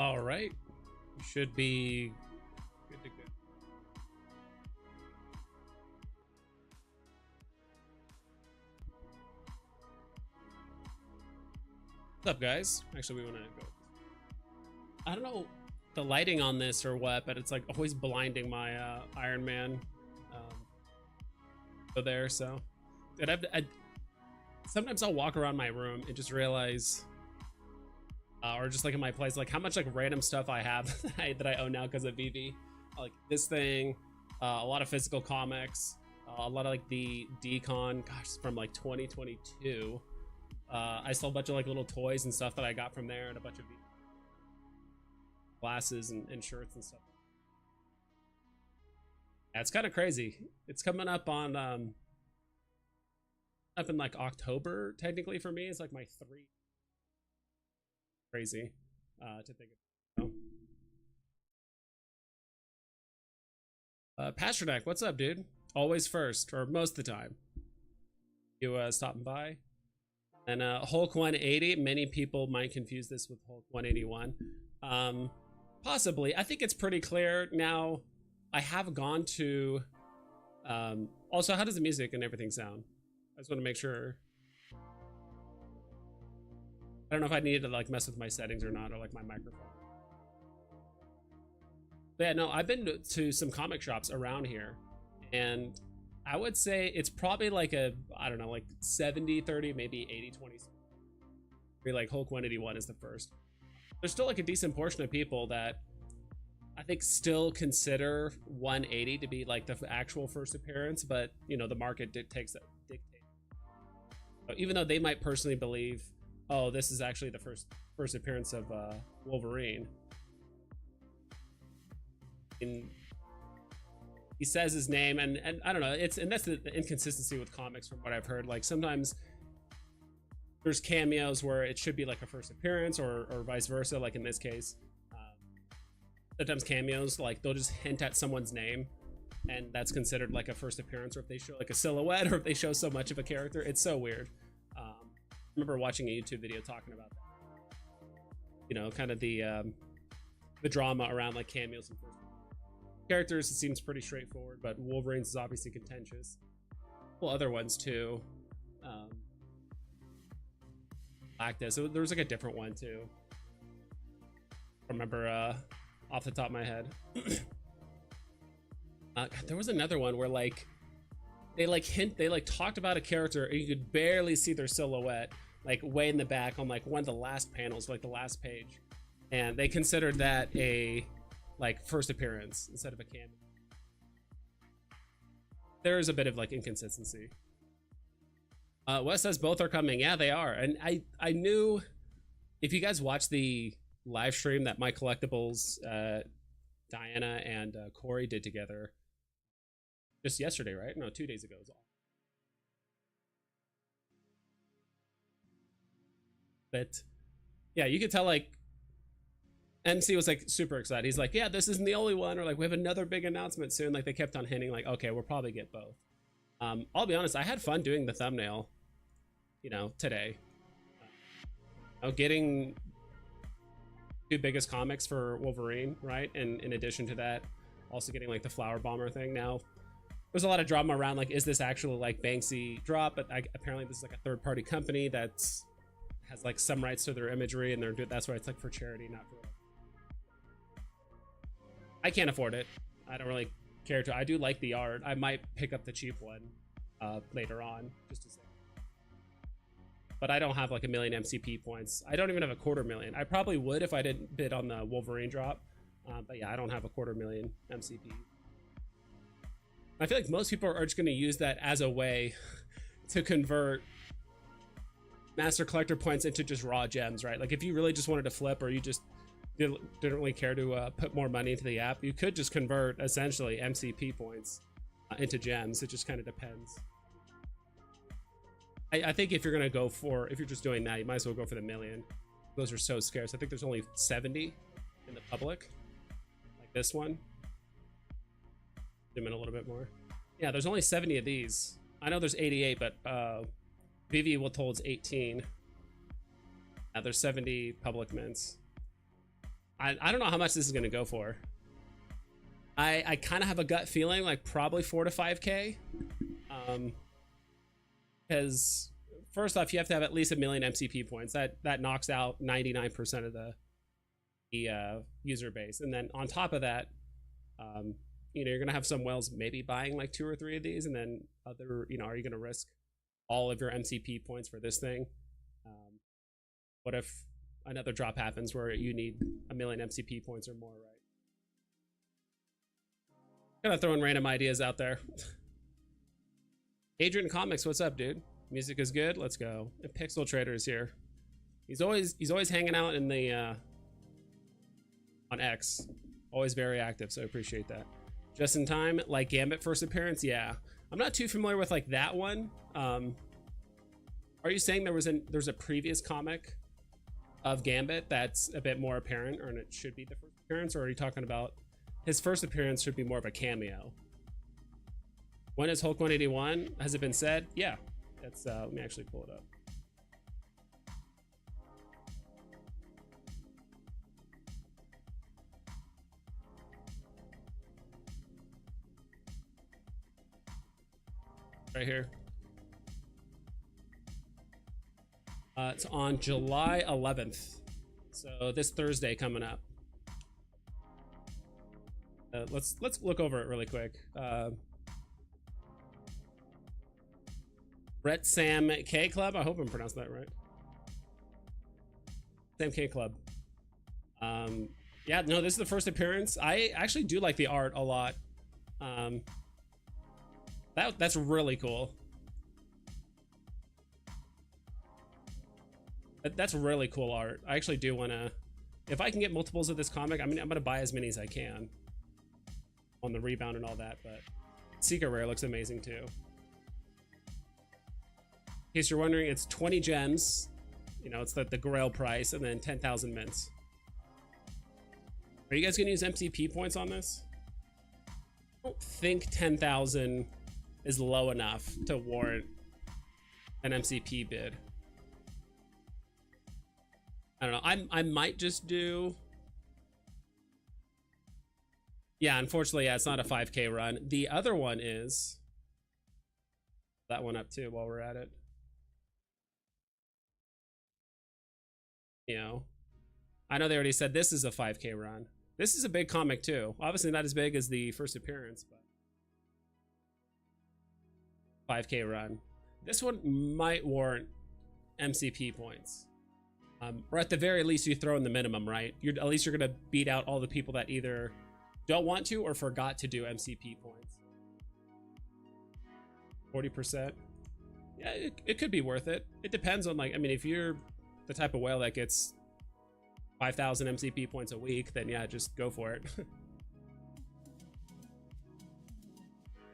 All right, you should be good to go. What's up, guys? Actually, we want to go. I don't know the lighting on this or what, but it's like always blinding my Iron Man. Go there, so sometimes I'll walk around my room and just realize, or just like in my place, like how much like random stuff I have that I own now because of Veve. Like this thing, a lot of physical comics, a lot of like the decon, gosh, from like 2022. I saw a bunch of like little toys and stuff that I got from there, and a bunch of glasses and shirts and stuff. Yeah, it's kind of crazy. It's coming up on up in like October technically for me. It's like my three. Crazy to think of. Pasternak, what's up, dude? Always first, or most of the time. You stopping by? And Hulk 180, many people might confuse this with Hulk 181. Possibly. I think it's pretty clear now. I have gone to also, how does the music and everything sound? I just want to make sure. I don't know if I needed to like mess with my settings or not, or like my microphone. But yeah, no, I've been to some comic shops around here, and I would say it's probably like a, I don't know, like 70-30, maybe 80-20. Maybe like Hulk 181 is the first. There's still like a decent portion of people that I think still consider 180 to be like the actual first appearance, but you know, the market dictates that. Even though they might personally believe, oh, this is actually the first appearance of Wolverine. And he says his name, and I don't know, and that's the inconsistency with comics from what I've heard. Like sometimes there's cameos where it should be like a first appearance, or vice versa. Like in this case, sometimes cameos, like they'll just hint at someone's name, and that's considered like a first appearance. Or if they show like a silhouette, or if they show so much of a character, it's so weird. I remember watching a YouTube video talking about that. You know, kind of the drama around like cameos and first characters. It seems pretty straightforward, but Wolverine's is obviously contentious. Well, other ones too. Actus. So there was like a different one too. I remember off the top of my head. There was another one where like they talked about a character and you could barely see their silhouette, like way in the back on like one of the last panels, like the last page, and they considered that a like first appearance instead of a cameo. There is a bit of like inconsistency. Wes says both are coming. Yeah, they are. And I knew, if you guys watched the live stream that My Collectibles, Diana and Corey did together just yesterday, right? No, 2 days ago. But yeah, you could tell like MC was like super excited. He's like, yeah, this isn't the only one, or like we have another big announcement soon. Like they kept on hinting like, okay, we'll probably get both. I'll be honest, I had fun doing the thumbnail, you know, today. Getting two biggest comics for Wolverine, right? And in addition to that, also getting like the Flower Bomber thing. Now there's a lot of drama around like, is this actually like Banksy drop? But apparently this is like a third-party company that's has like some rights to their imagery, and that's why it's like for charity, not for. I can't afford it. I don't really care to. I do like the art. I might pick up the cheap one later on, just to say. But I don't have like 1 million MCP points. I don't even have a 250,000. I probably would if I didn't bid on the Wolverine drop. But yeah, I don't have a 250,000 MCP. I feel like most people are just going to use that as a way to convert Master Collector points into just raw gems, right? Like if you really just wanted to flip, or you just didn't really care to put more money into the app, you could just convert essentially MCP points into gems. It just kind of depends. I think if you're gonna go for, if you're just doing that, you might as well go for the 1 million. Those are so scarce. I think there's only 70 in the public, like this one. Zoom in a little bit more. Yeah, there's only 70 of these. I know there's 88, but Veve will holds 18. There's 70 public mints. I don't know how much this is gonna go for. I kind of have a gut feeling like probably 4 to 5K. Because first off, you have to have at least 1 million MCP points. That knocks out 99% of the user base, and then on top of that, you know, you're gonna have some whales maybe buying like 2 or 3 of these, and then other, you know, are you gonna risk all of your MCP points for this thing? What if another drop happens where you need 1 million MCP points or more, right? Kind of throwing random ideas out there. Adrian Comics, what's up, dude? Music is good. Let's go. And Pixel Trader is here. He's always hanging out in the on X. Always very active, so I appreciate that. Just in time, like Gambit first appearance. Yeah, I'm not too familiar with like that one. Are you saying there's a previous comic of Gambit that's a bit more apparent, or it should be the first appearance, or are you talking about his first appearance should be more of a cameo? When is Hulk 181? Has it been said? Yeah, that's let me actually pull it up. Right here. It's on July 11th, so this Thursday coming up. Let's look over it really quick. Brett Sam K Club. I hope I'm pronouncing that right. Sam K Club. Yeah, no, this is the first appearance. I actually do like the art a lot. That's really cool. That's really cool art. I actually do want to, if I can get multiples of this comic, I mean, I'm going to buy as many as I can on the rebound and all that, but Secret Rare looks amazing too. In case you're wondering, it's 20 gems. You know, it's the grail price, and then 10,000 mints. Are you guys going to use MCP points on this? I don't think 10,000 is low enough to warrant an MCP bid. I don't know. I might just do. Yeah, unfortunately, yeah, it's not a 5K run. The other one is that one up too while we're at it. You know, I know they already said this is a 5K run. This is a big comic too. Obviously not as big as the first appearance, but 5K run. This one might warrant MCP points. Or at the very least, you throw in the minimum, right? At least you're gonna beat out all the people that either don't want to or forgot to do MCP points. 40%. Yeah, it could be worth it. It depends on, like, I mean, if you're the type of whale that gets 5,000 MCP points a week, then yeah, just go for it.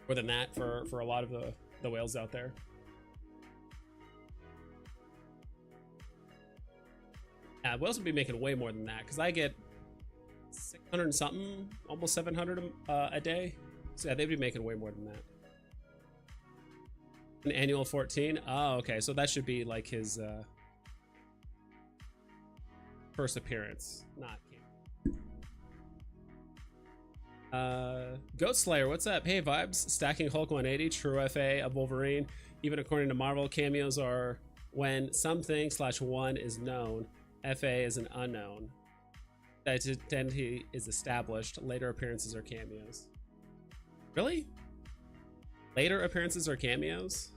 More than that for a lot of the whales out there. Yeah, whales would be making way more than that, because I get 600 and something, almost 700 a day. So yeah, they'd be making way more than that. An annual 14. Oh, okay, so that should be like his first appearance, not Goat Slayer, what's up? Hey vibes, stacking Hulk 180, true FA of Wolverine. Even according to Marvel, cameos are when something / one is known. FA is an unknown. Identity is established. Later appearances are cameos. Really? Later appearances are cameos?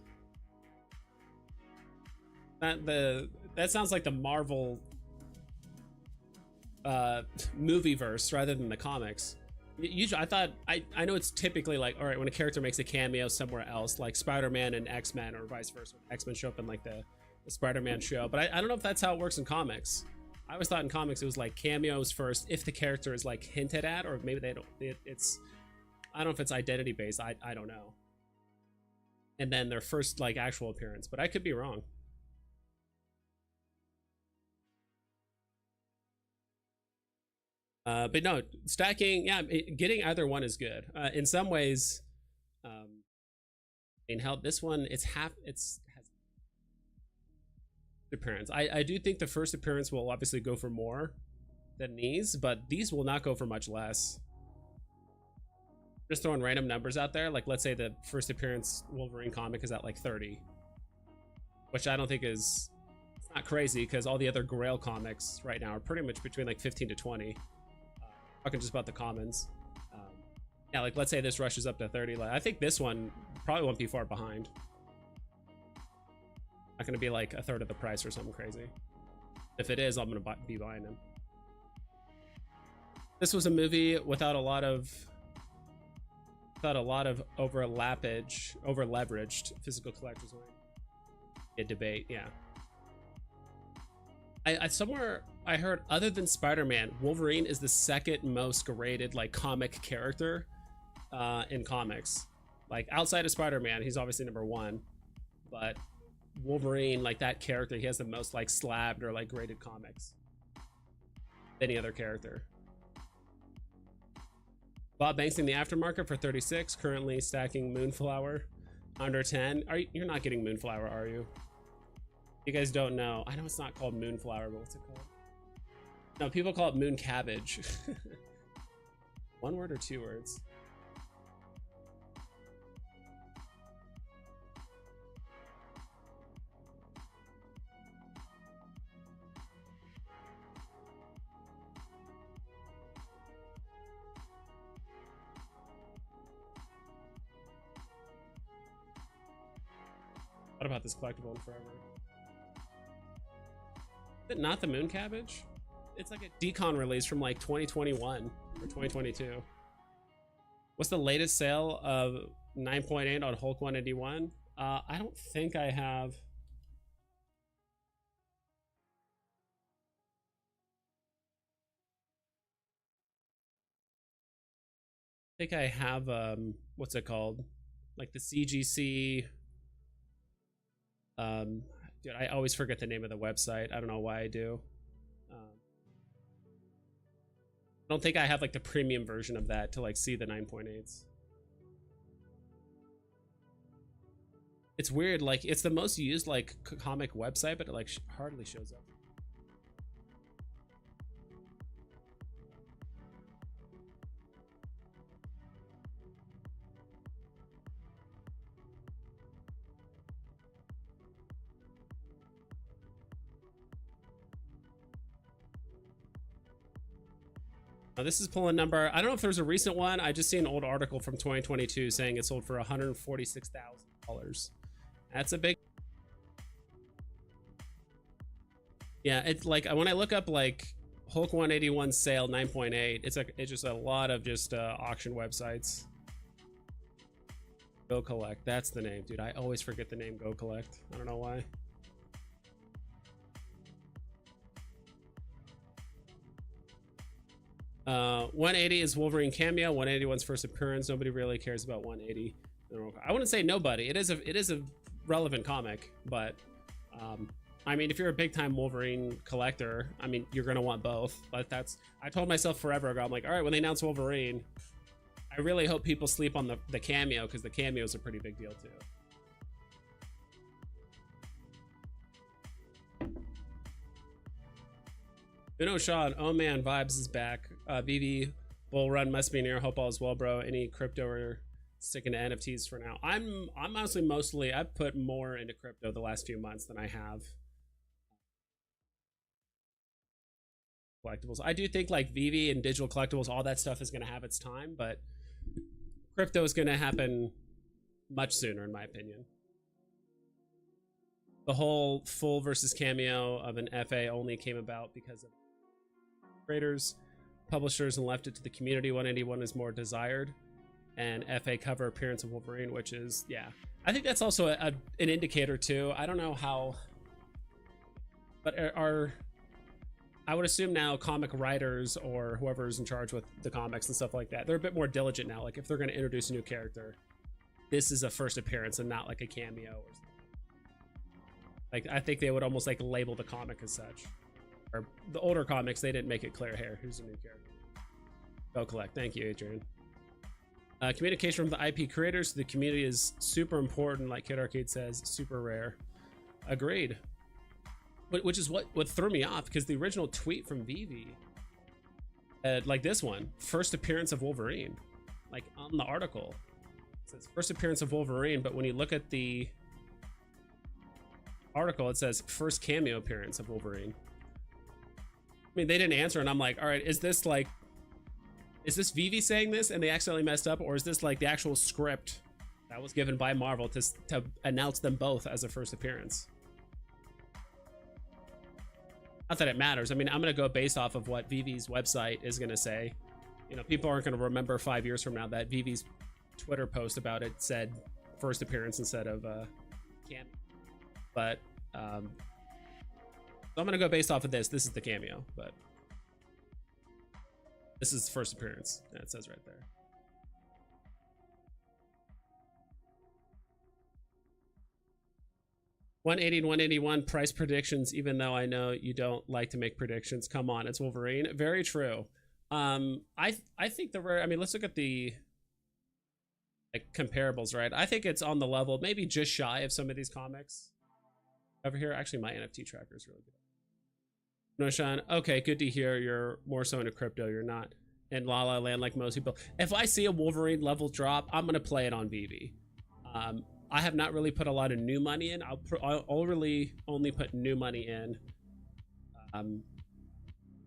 That sounds like the Marvel movie verse rather than the comics. Usually, I know it's typically like, all right, when a character makes a cameo somewhere else, like Spider-Man and X-Men, or vice versa. X-Men show up in like the Spider-Man show, but I don't know if that's how it works in comics. I always thought in comics it was like cameos first if the character is like hinted at, or maybe they don't. It's I don't know if it's identity based. I don't know. And then their first like actual appearance, but I could be wrong. But no, stacking, yeah, getting either one is good. In some ways, in hell, this one has appearance. I do think the first appearance will obviously go for more, than these, but these will not go for much less. Just throwing random numbers out there. Like, let's say the first appearance Wolverine comic is at like 30, which I don't think is, it's not crazy because all the other Grail comics right now are pretty much between like 15 to 20. Talking just about the commons. Yeah, like let's say this rushes up to 30. Like, I think this one probably won't be far behind. Not gonna be like a third of the price or something crazy. If it is, I'm gonna be buying them. This was a movie without a lot of over leveraged physical collectors. A debate, yeah. I somewhere I heard, other than Spider-Man, Wolverine is the second most graded like comic character in comics. Like outside of Spider-Man, he's obviously number one, but Wolverine, like that character, he has the most like slabbed or like graded comics than any other character. Bob Banks in the aftermarket for 36, currently stacking Moonflower under 10. You're not getting Moonflower, are you? You guys don't know. I know it's not called Moonflower, but what's it called? No, people call it Moon Cabbage. One word or two words? What about this collectible in forever? Is it not the Moon Cabbage? It's like a decon release from like 2021 or 2022. What's the latest sale of 9.8 on Hulk 181? I don't think I have. I think I have what's it called? Like the CGC. Dude, I always forget the name of the website. I don't know why I do. I don't think I have like the premium version of that to like see the 9.8s. It's weird, like it's the most used like comic website, but it like hardly shows up. This is pulling number. I don't know if there's a recent one. I just see an old article from 2022 saying it sold for $146,000. That's a big. Yeah, it's like when I look up like Hulk 181 sale 9.8, it's just a lot of just auction websites. Go Collect. That's the name, dude. I always forget the name Go Collect. I don't know why. Uh, 180 is Wolverine cameo. 181's first appearance. Nobody really cares about 180. I wouldn't say nobody. It is a relevant comic, but I mean, if you're a big time Wolverine collector, I mean, you're gonna want both. But I told myself forever ago, I'm like, all right, when they announce Wolverine, I really hope people sleep on the cameo, because the cameo is a pretty big deal too. Uno Sean, oh man, Vibes is back. Veve bull run must be near. Hope all is well, bro. Any crypto or sticking to NFTs for now? I'm honestly mostly, I've put more into crypto the last few months than I have collectibles. I do think like Veve and digital collectibles, all that stuff is going to have its time, but crypto is going to happen much sooner, in my opinion. The whole full versus cameo of an FA only came about because of creators, publishers, and left it to the community. 181 is more desired, and FA cover appearance of Wolverine, which is, yeah, I think that's also an indicator too. I don't know how, but I would assume now comic writers or whoever's in charge with the comics and stuff like that, they're a bit more diligent now. Like if they're going to introduce a new character, this is a first appearance and not like a cameo or something. Like I think they would almost like label the comic as such. Or the older comics, they didn't make it clear. Here, who's a new character? Go Collect. Thank you, Adrian. Communication from the IP creators to the community is super important. Like Kid Arcade says, super rare. Agreed. Which is what threw me off, because the original tweet from Veve Like this one, first appearance of Wolverine. Like on the article, it says first appearance of Wolverine, but when you look at the article, it says first cameo appearance of Wolverine. I mean, they didn't answer, and I'm like, all right, is this Veve saying this and they accidentally messed up, or is this like the actual script that was given by Marvel to announce them both as a first appearance? Not that it matters. I mean, I'm gonna go based off of what Veve's website is gonna say. You know, people aren't gonna remember 5 years from now that Veve's Twitter post about it said first appearance instead of cameo. But so I'm gonna go based off of this. This is the cameo, but this is the first appearance. Yeah, it says right there. $180 and $181 price predictions, even though I know you don't like to make predictions. Come on, it's Wolverine. Very true. I think I mean, let's look at the like comparables, right? I think it's on the level, maybe just shy of some of these comics over here. Actually, my NFT tracker is really good. No, Sean. Okay, good to hear. You're more so into crypto. You're not in La La Land like most people. If I see a Wolverine level drop, I'm gonna play it on Veve. I have not really put a lot of new money in. I'll really only put new money in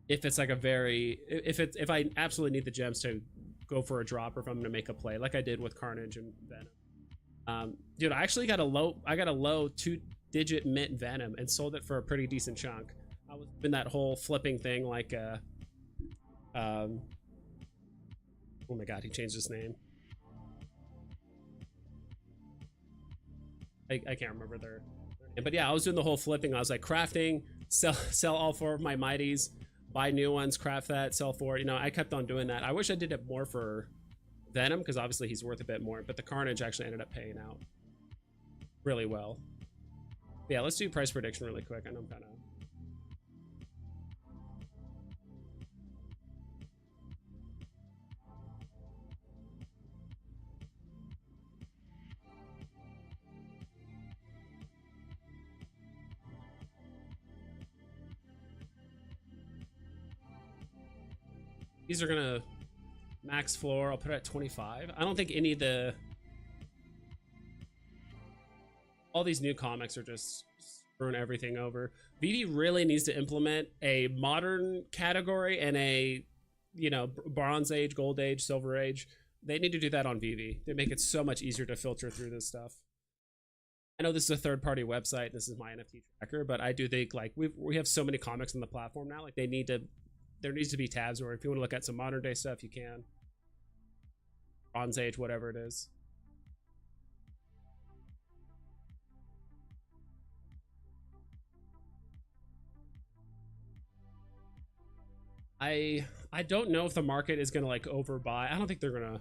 if it's like a very if I absolutely need the gems to go for a drop, or if I'm gonna make a play like I did with Carnage and Venom. Dude, I actually got a low 2-digit mint Venom and sold it for a pretty decent chunk. I was in that whole flipping thing like oh my god, he changed his name. I can't remember their name. But yeah, I was doing the whole flipping. I was like crafting, sell all 4 of my mighties, buy new ones, craft that, sell 4. You know, I kept on doing that. I wish I did it more for Venom, because obviously he's worth a bit more, but the Carnage actually ended up paying out really well. But yeah, let's do price prediction really quick. I know I'm kind of... These are gonna max floor. I'll put it at 25. I don't think any of all these new comics are just screwing everything over. Veve really needs to implement a modern category and a, you know, Bronze Age, Gold Age, Silver Age. They need to do that on Veve. They make it so much easier to filter through this stuff. I know this is a third-party website. This is my NFT tracker, but I do think like we have so many comics on the platform now. Like there needs to be tabs where if you want to look at some modern day stuff, you can. Bronze Age, whatever it is. I don't know if the market is gonna like overbuy. I don't think they're gonna.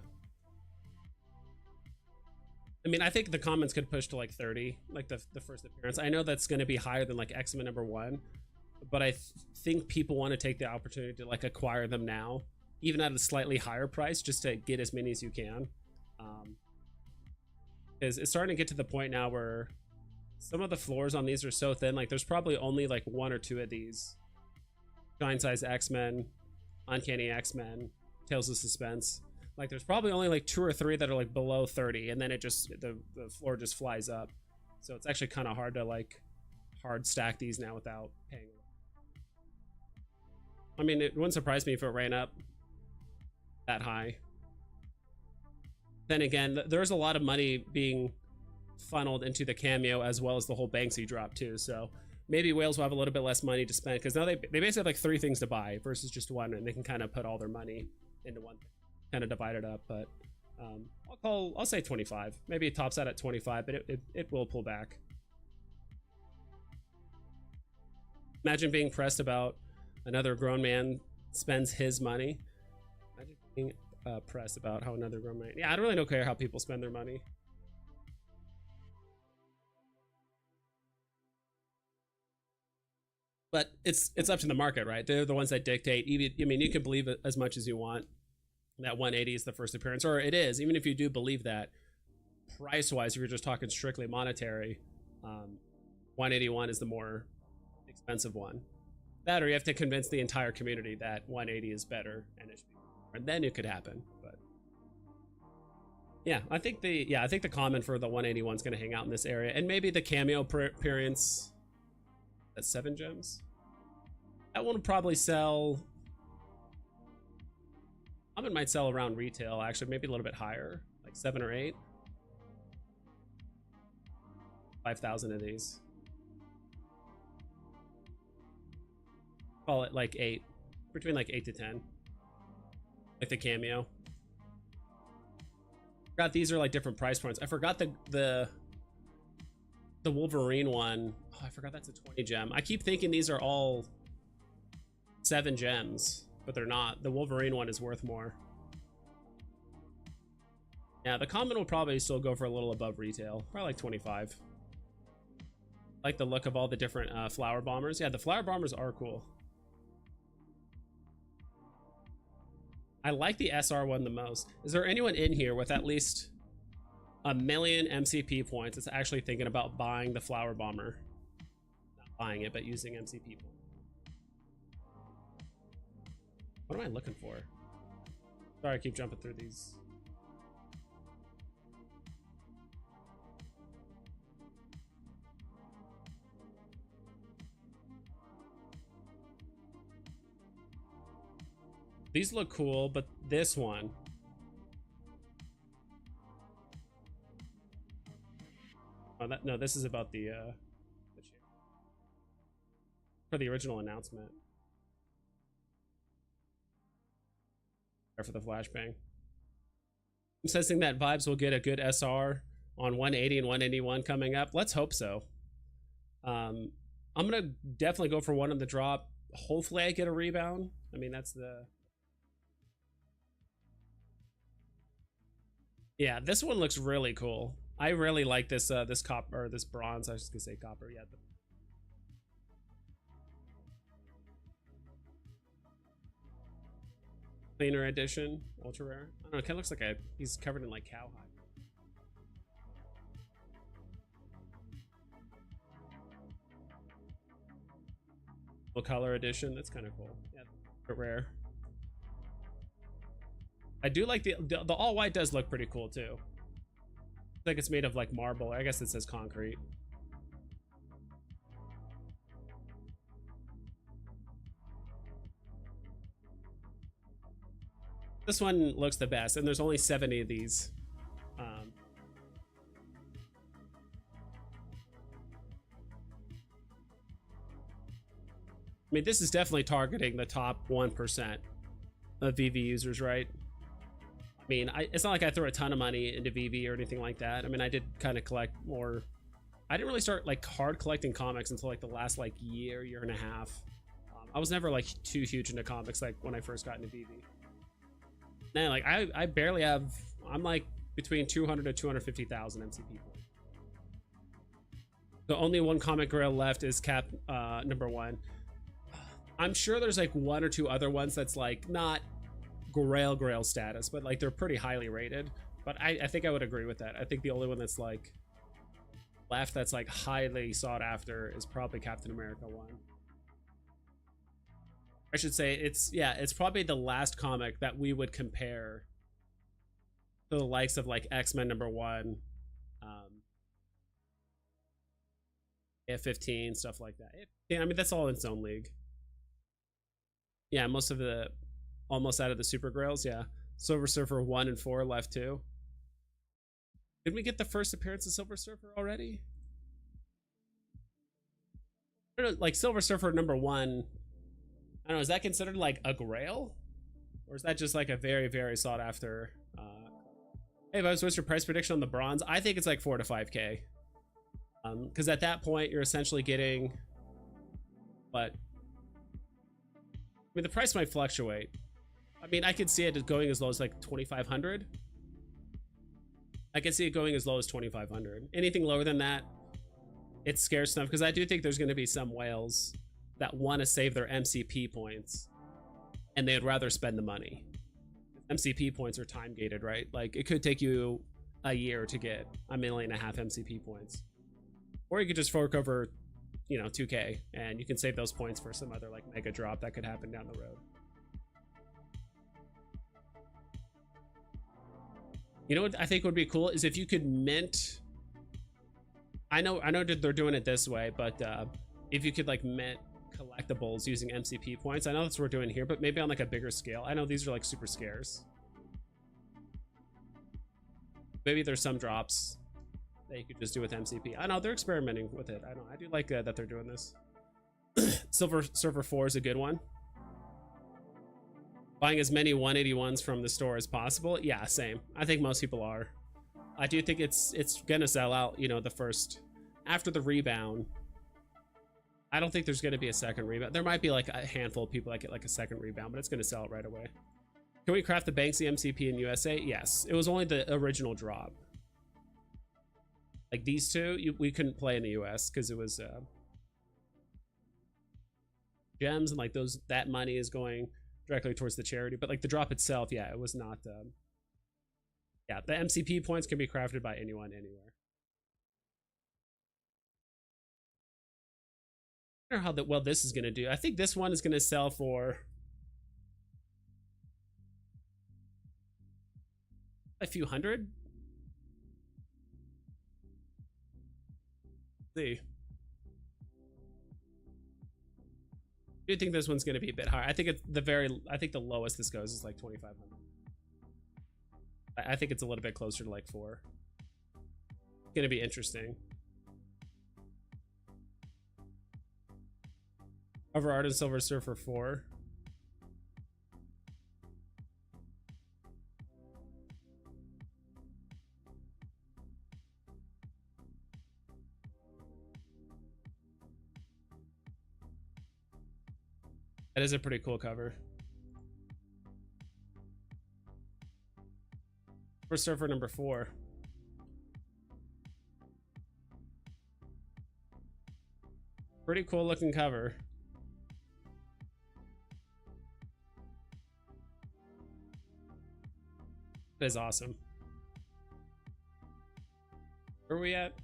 I mean, I think the comments could push to like 30, like the first appearance. I know that's gonna be higher than like X-Men #1. But I think people want to take the opportunity to like acquire them now, even at a slightly higher price, just to get as many as you can. Because it's starting to get to the point now where some of the floors on these are so thin. Like there's probably only like 1 or 2 of these giant size X-Men, Uncanny X-Men, Tales of Suspense. Like there's probably only like 2 or 3 that are like below 30, and then it just the floor just flies up. So it's actually kind of hard to like hard stack these now without paying. I mean, it wouldn't surprise me if it ran up that high. Then again, there's a lot of money being funneled into the cameo as well as the whole Banksy drop too. So maybe whales will have a little bit less money to spend, because now they basically have like 3 things to buy versus just 1, and they can kind of put all their money into one thing, kind of divide it up. But I'll say 25. Maybe it tops out at 25, but it will pull back. Imagine being pressed about another grown man spends his money. Imagine being pressed about how another grown man... Yeah, I don't really care how people spend their money. But it's up to the market, right? They're the ones that dictate. Even, I mean, you can believe it as much as you want that 180 is the first appearance, or it is. Even if you do believe that, price-wise, if you're just talking strictly monetary, 181 is the more expensive one. That, or you have to convince the entire community that 180 is better, and it should be more, and then it could happen. But yeah, I think the common for the 181 is going to hang out in this area, and maybe the cameo appearance. That's 7 gems. That one will probably sell. Common might sell around retail, actually, maybe a little bit higher, like 7 or 8. 5,000 of these. Call it like 8, between like 8 to 10, with the cameo. Forgot these are like different price points. I forgot the Wolverine one. Oh, I forgot that's a 20 gem. I keep thinking these are all 7 gems, but they're not. The Wolverine one is worth more. Yeah, the common will probably still go for a little above retail, probably like 25. Like the look of all the different flower bombers. Yeah, the flower bombers are cool. I like the SR one the most. Is there anyone in here with at least 1 million MCP points that's actually thinking about buying the flower bomber? Not buying it, but using MCP points. What am I looking for? Sorry, I keep jumping through these. These look cool, but this one. Oh, no, this is about the for the original announcement. Or for the flashbang. I'm sensing that Vibes will get a good SR on 180 and 181 coming up. Let's hope so. I'm gonna definitely go for one in the drop. Hopefully I get a rebound. I mean, that's the... Yeah, this one looks really cool. I really like this this copper, or this bronze. I was just gonna say copper. Yeah. Cleaner edition, ultra rare. I don't know. It kind of looks like he's covered in like cowhide. Full color edition. That's kind of cool. Yeah, but rare. I do like the all white does look pretty cool too. It's like it's made of like marble. I guess it says concrete. This one looks the best, and there's only 70 of these. I mean, this is definitely targeting the top 1% of Veve users, right? I mean, it's not like I throw a ton of money into Veve or anything like that. I mean, I did kind of collect more. I didn't really start like hard collecting comics until like the last like year and a half. I was never like too huge into comics like when I first got into Veve. Man, like I barely have. I'm like between 200 to 250,000 MCP points. The only one comic grail left is Cap #1. I'm sure there's like 1 or 2 other ones that's like not grail status, but like they're pretty highly rated. But I think I would agree with that. I think the only one that's like left that's like highly sought after is probably Captain America 1. I should say it's probably the last comic that we would compare to the likes of like X-Men #1, F-15, stuff like that. Yeah, I mean that's all in its own league. Yeah, most of the almost out of the super grails. Yeah, Silver Surfer 1 and 4 left too. Did we get the first appearance of Silver Surfer already? I don't know, like Silver Surfer #1. I don't know, is that considered like a grail? Or is that just like a very, very sought after? Hey, Vibes, what's your price prediction on the bronze? I think it's like 4 to 5K. Because at that point, you're essentially getting, but I mean, the price might fluctuate. I mean, I could see it going as low as like 2,500. I could see it going as low as 2,500. Anything lower than that, it's scarce enough, because I do think there's going to be some whales that want to save their MCP points and they'd rather spend the money. MCP points are time gated, right? Like it could take you a year to get 1.5 million MCP points, or you could just fork over you know, 2K, and you can save those points for some other like mega drop that could happen down the road. You know what I think would be cool is if you could mint. I know that they're doing it this way, but if you could like mint collectibles using MCP points, I know that's what we're doing here, but maybe on like a bigger scale. I know these are like super scarce. Maybe there's some drops that you could just do with MCP. I know they're experimenting with it. I do like that they're doing this. Silver Surfer 4 is a good one. Buying as many 181s from the store as possible. Yeah, same. I think most people are. I do think it's gonna sell out, you know, the first after the rebound. I don't think there's gonna be a second rebound. There might be like a handful of people that get like a second rebound, but it's gonna sell it right away. Can we craft the Banksy MCP in USA? Yes. It was only the original drop. Like these two, we couldn't play in the US because it was gems, and like that money is going directly towards the charity. But like the drop itself, yeah, it was not. Yeah, the MCP points can be crafted by anyone, anywhere. I don't know how well this is going to do. I think this one is going to sell for a few hundred. Let's see. I do think this one's going to be a bit higher. I think it's I think the lowest this goes is like 2,500. I think it's a little bit closer to like 4. It's gonna be interesting. Over Art and Silver Surfer 4. That is a pretty cool cover. For Surfer number 4. Pretty cool looking cover. That is awesome. Where are we at?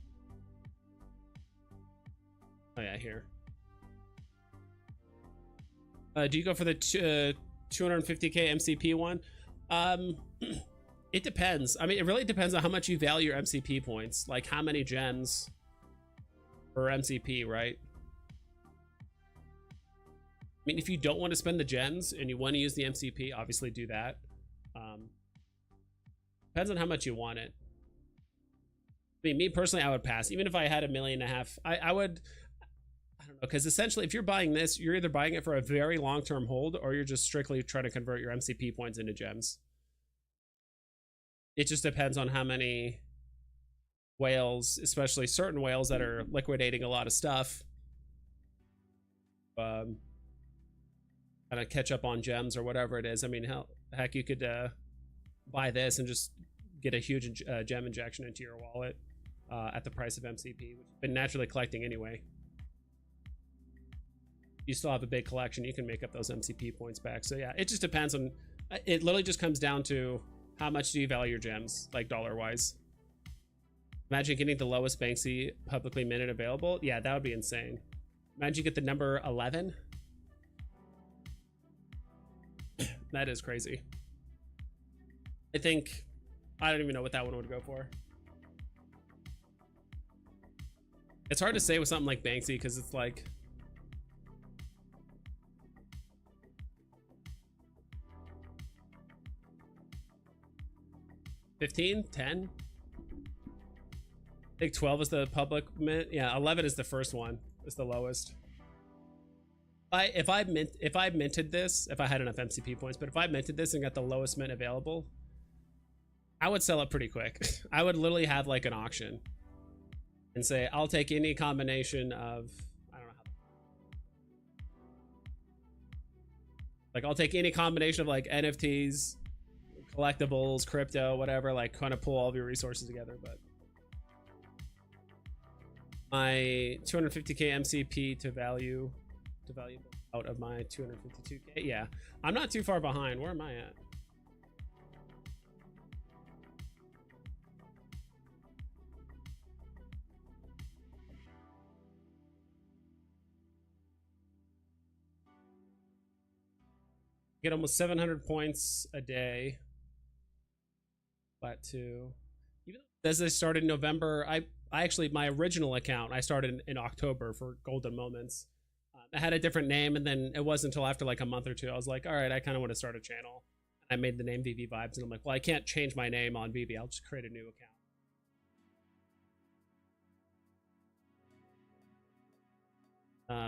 Oh yeah, here. Do you go for the 250k MCP one? It depends. I mean, it really depends on how much you value your MCP points. Like how many gems per MCP, right? I mean, if you don't want to spend the gems and you want to use the MCP, obviously do that. Depends on how much you want it. I mean, me personally, I would pass. Even if I had $1.5 million, I would, I don't know, because essentially if you're buying this, you're either buying it for a very long-term hold or you're just strictly trying to convert your MCP points into gems. It just depends on how many whales, especially certain whales that are liquidating a lot of stuff, kind of catch up on gems or whatever it is. I mean, heck, you could buy this and just get a huge gem injection into your wallet at the price of MCP, which you've been naturally collecting anyway. You still have a big collection, you can make up those MCP points back. So yeah, it just depends on, it literally just comes down to how much do you value your gems, like dollar wise. Imagine getting the lowest Banksy publicly minted available. Yeah, that would be insane. Imagine you get the number 11. That is crazy. I think, I don't even know what that one would go for. It's hard to say with something like Banksy because it's like, $15, $10. I think 12 is the public mint. Yeah, 11 is the first one. It's the lowest. If I minted this, if I had enough MCP points, but if I minted this and got the lowest mint available, I would sell it pretty quick. I would literally have like an auction and say, I'll take any combination of, I don't know how. Like, I'll take any combination of like NFTs, collectibles, crypto, whatever, like kind of pull all of your resources together. But my 250k MCP to value out of my 252k. Yeah, I'm not too far behind. Where am I at? Get almost 700 points a day. Flat 2. Even as I started in November, I actually, my original account, I started in October for Golden Moments. I had a different name, and then it wasn't until after like a month or two, I was like, all right, I kind of want to start a channel. I made the name VV Vibes, and I'm like, well, I can't change my name on VV. I'll just create a new account.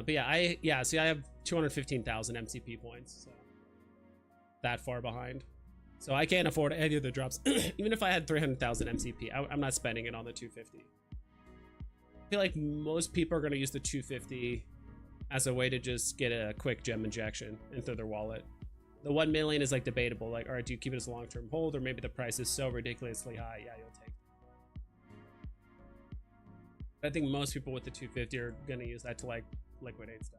But yeah, see, I have 215,000 MCP points, so that far behind. So I can't afford any of the drops. Even if I had 300,000 MCP, I'm not spending it on the 250. I feel like most people are going to use the 250 as a way to just get a quick gem injection into their wallet. The 1 million is like debatable. Like, all right, do you keep it as a long-term hold, or maybe the price is so ridiculously high? Yeah, you'll take it. I think most people with the 250 are going to use that to like liquidate stuff.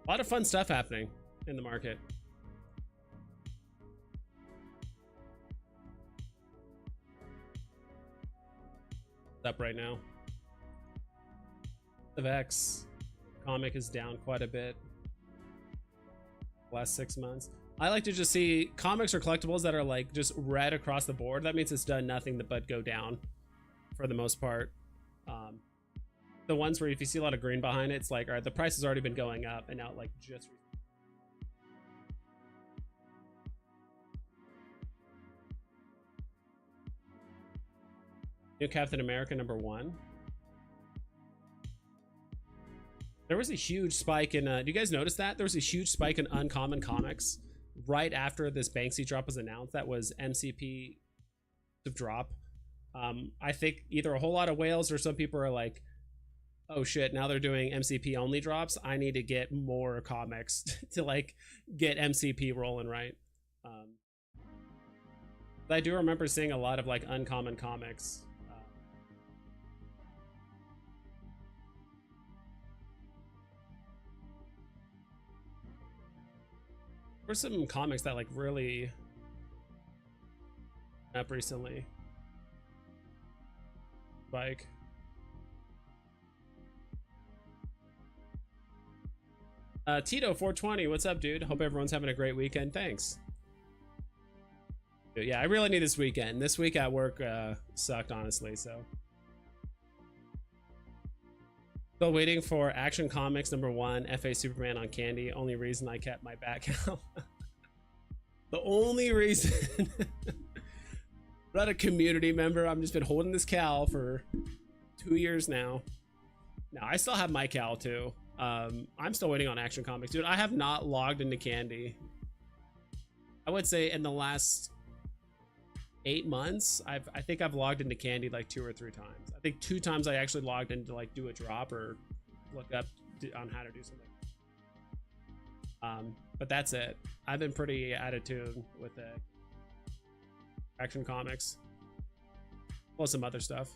A lot of fun stuff happening in the market. It's up right now. The Vex comic is down quite a bit last 6 months. I like to just see comics or collectibles that are like just red across the board. That means it's done nothing but go down for the most part. The ones where if you see a lot of green behind it, it's like, all right, the price has already been going up, and now like just New Captain America #1. There was a huge spike in do you guys notice that there was a huge spike in uncommon comics right after this Banksy drop was announced? That was MCP drop. I think either a whole lot of whales or some people are like, oh shit, now they're doing MCP only drops. I need to get more comics to like get MCP rolling right. But I do remember seeing a lot of like uncommon comics. There were some comics that like really up recently. Spike. Tito 420, what's up, dude? Hope everyone's having a great weekend. Thanks. Yeah, I really need this weekend. This week at work sucked, honestly, so. Still waiting for Action Comics #1, FA Superman on Candy. Only reason I kept my back count. The only reason. I'm not a community member. I've just been holding this cow for 2 years now. Now, I still have my cow, too. I'm still waiting on Action Comics. Dude, I have not logged into Candy. I would say in the last 8 months, I think I've logged into Candy like 2 or 3 times. I think 2 times I actually logged in to like do a drop or look up on how to do something. But that's it. I've been pretty out of tune with the Action Comics. Plus some other stuff.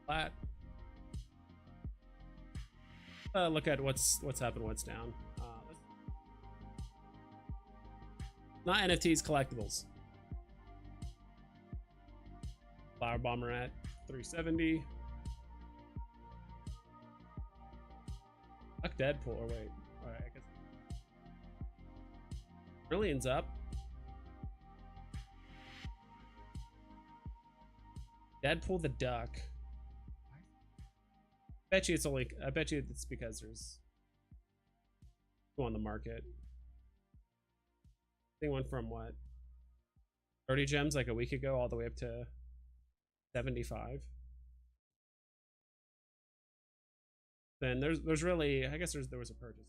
Flat. Look at what's happened, what's down. Not NFTs, collectibles. Flower Bomber at 370. Fuck Deadpool. Or wait. Alright, I guess. Brilliant's up. Deadpool the Duck. I bet you it's because there's two on the market. I think one from what? 30 gems like a week ago all the way up to 75. Then there's really, I guess there was a purchase.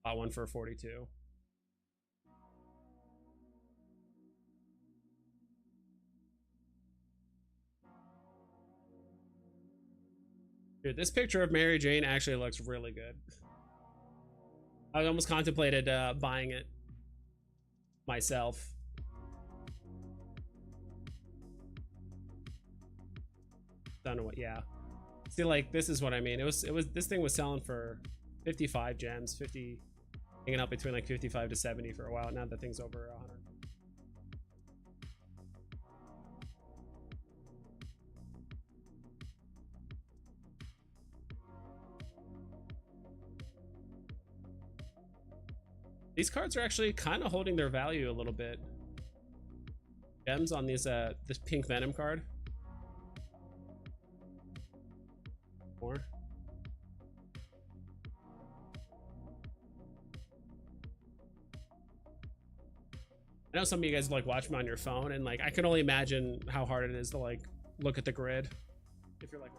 Bought one for 42. Dude, this picture of Mary Jane actually looks really good. I almost contemplated buying it myself. Don't know what, yeah. See, like, this is what I mean. It was this thing was selling for 55 gems, 50, hanging out between like 55 to 70 for a while. Now the thing's over 100. These cards are actually kind of holding their value a little bit. Gems on these this pink Venom card. More. I know some of you guys like watch me on your phone, and like I can only imagine how hard it is to like look at the grid if you're like.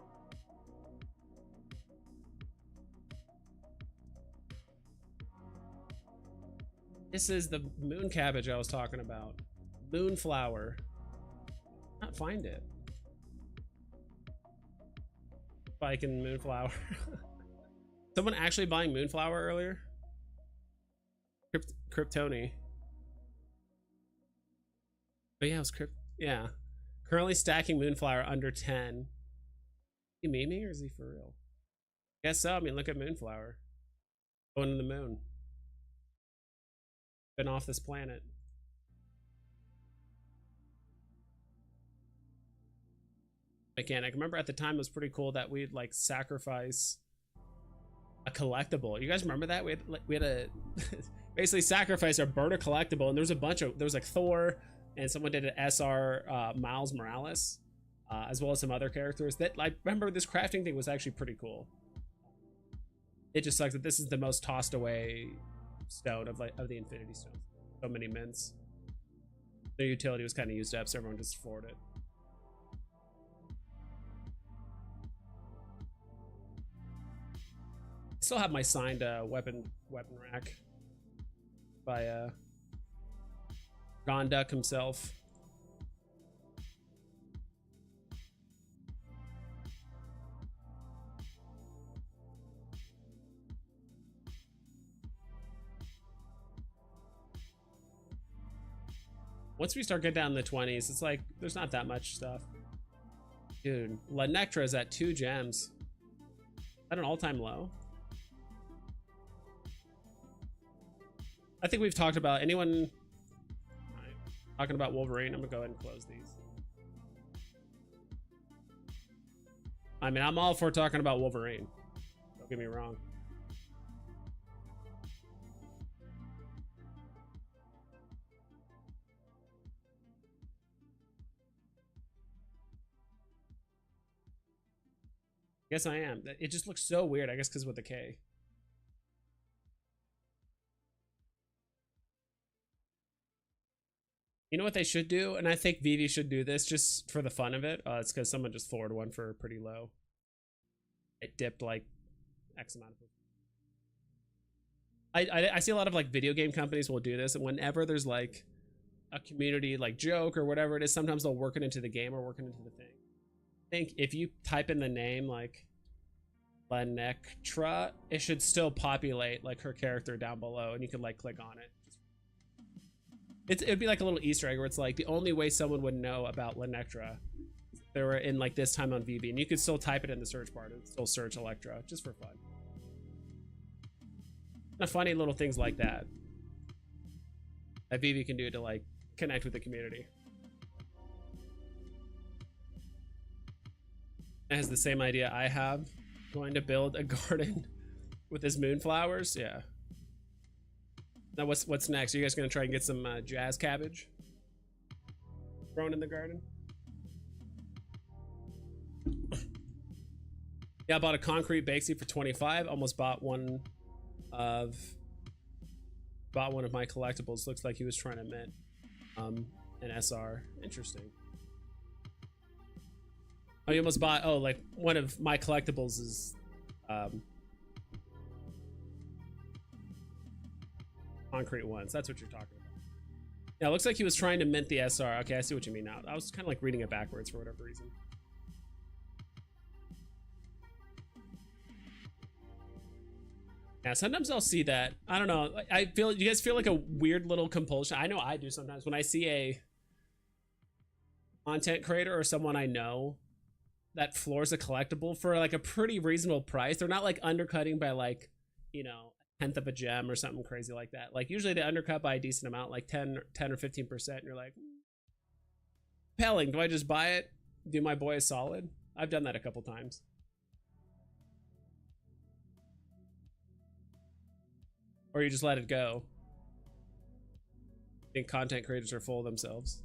This is the moon cabbage I was talking about. Moonflower. Not find it. Spike and Moonflower. Someone actually buying Moonflower earlier? Kryptoni. But yeah, it was yeah. Currently stacking Moonflower under 10. Is he memeing or is he for real? Guess so. I mean, look at Moonflower. Going to the moon. Been off this planet. Mechanic. Remember at the time it was pretty cool that we'd like sacrifice a collectible. You guys remember that? We had a basically sacrifice or burn a collectible, and there was like Thor, and someone did an SR Miles Morales, as well as some other characters. That like remember this crafting thing was actually pretty cool. It just sucks that this is the most tossed away stone of the Infinity Stones. So many mints. Their utility was kind of used up, so everyone just floored it. Still have my signed weapon rack by Gonduk himself. Once we start getting down in the 20s, it's like there's not that much stuff. Dude, Lenectra is at 2 gems. Is that an all-time low? I think we've talked about anyone talking about Wolverine. I'm gonna go ahead and close these. I mean, I'm all for talking about Wolverine. Don't get me wrong. I guess I am. It just looks so weird. I guess because with the K. You know what they should do? And I think Veve should do this just for the fun of it. It's because someone just floored one for pretty low. It dipped like X amount of. I see a lot of like video game companies will do this, and whenever there's like a community like joke or whatever it is, sometimes they'll work it into the game or work it into the thing. I think if you type in the name like Lenectra, it should still populate like her character down below, and you can like click on it. It'd be like a little Easter egg where it's like the only way someone would know about Lenectra, they were in like this time on Veve, and you could still type it in the search bar and still search Electra just for fun. Funny little things like that Veve can do to like connect with the community. It has the same idea I have, going to build a garden with his moonflowers. Yeah. Now what's next? Are you guys gonna try and get some jazz cabbage grown in the garden? Yeah, I bought a concrete bakesy for 25. Almost bought one of my collectibles. Looks like he was trying to mint an SR. Interesting. Oh, you almost bought, oh, like one of my collectibles is concrete ones. That's what you're talking about. Yeah, it looks like he was trying to mint the SR. Okay, I see what you mean now. I was kind of like reading it backwards for whatever reason. Yeah, sometimes I'll see that. I don't know. I feel, you guys feel like a weird little compulsion? I know I do sometimes when I see a content creator or someone I know that floors a collectible for like a pretty reasonable price. They're not like undercutting by like, you know, 1/10 of a gem or something crazy like that. Like usually they undercut by a decent amount, like 10 or 15%. And you're like, compelling. Do I just buy it? Do my boy a solid? I've done that a couple times. Or you just let it go. think content creators are full of themselves.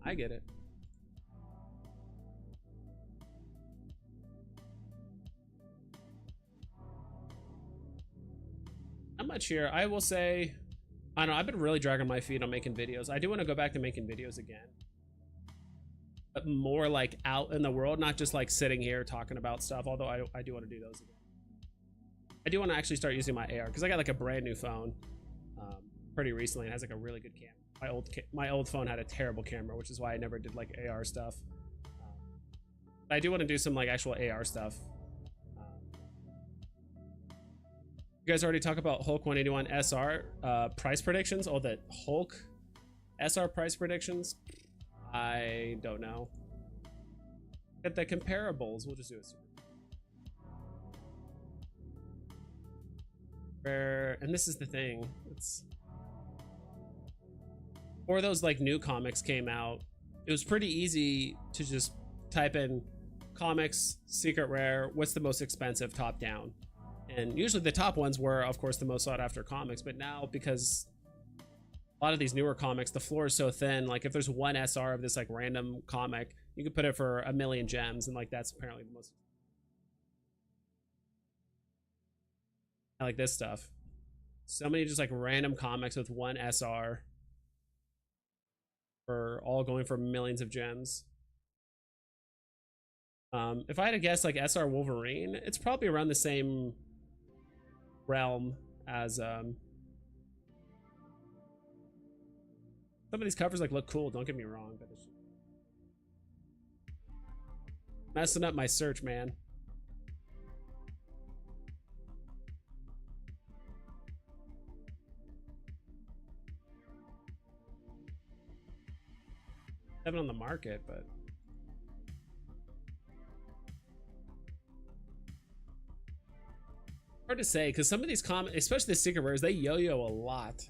I get it. Not much here. I will say, I don't know, I've been really dragging my feet on making videos. I do want to go back to making videos again, but more like out in the world, not just like sitting here talking about stuff, although I do want to do those again. I do want to actually start using my AR because I got like a brand new phone pretty recently and has like a really good camera. My old phone had a terrible camera, which is why I never did like AR stuff. I do want to do some like actual AR stuff. You guys already talk about Hulk 181 SR price predictions? Oh, the Hulk SR price predictions? I don't know. Get the comparables. We'll just do it. And this is the thing. It's before those like new comics came out, it was pretty easy to just type in comics, secret rare, what's the most expensive top down. And usually the top ones were, of course, the most sought after comics. But now, because a lot of these newer comics, the floor is so thin, like if there's one SR of this like random comic, you could put it for 1,000,000 gems. And like that's apparently the most. I like this stuff. So many just like random comics with one SR for all going for millions of gems. If I had to guess, like SR Wolverine, it's probably around the same realm as some of these covers like look cool, don't get me wrong, but it's messing up my search, man. Have it on the market, but hard to say because some of these comics, especially the secret rares, they yo-yo a lot.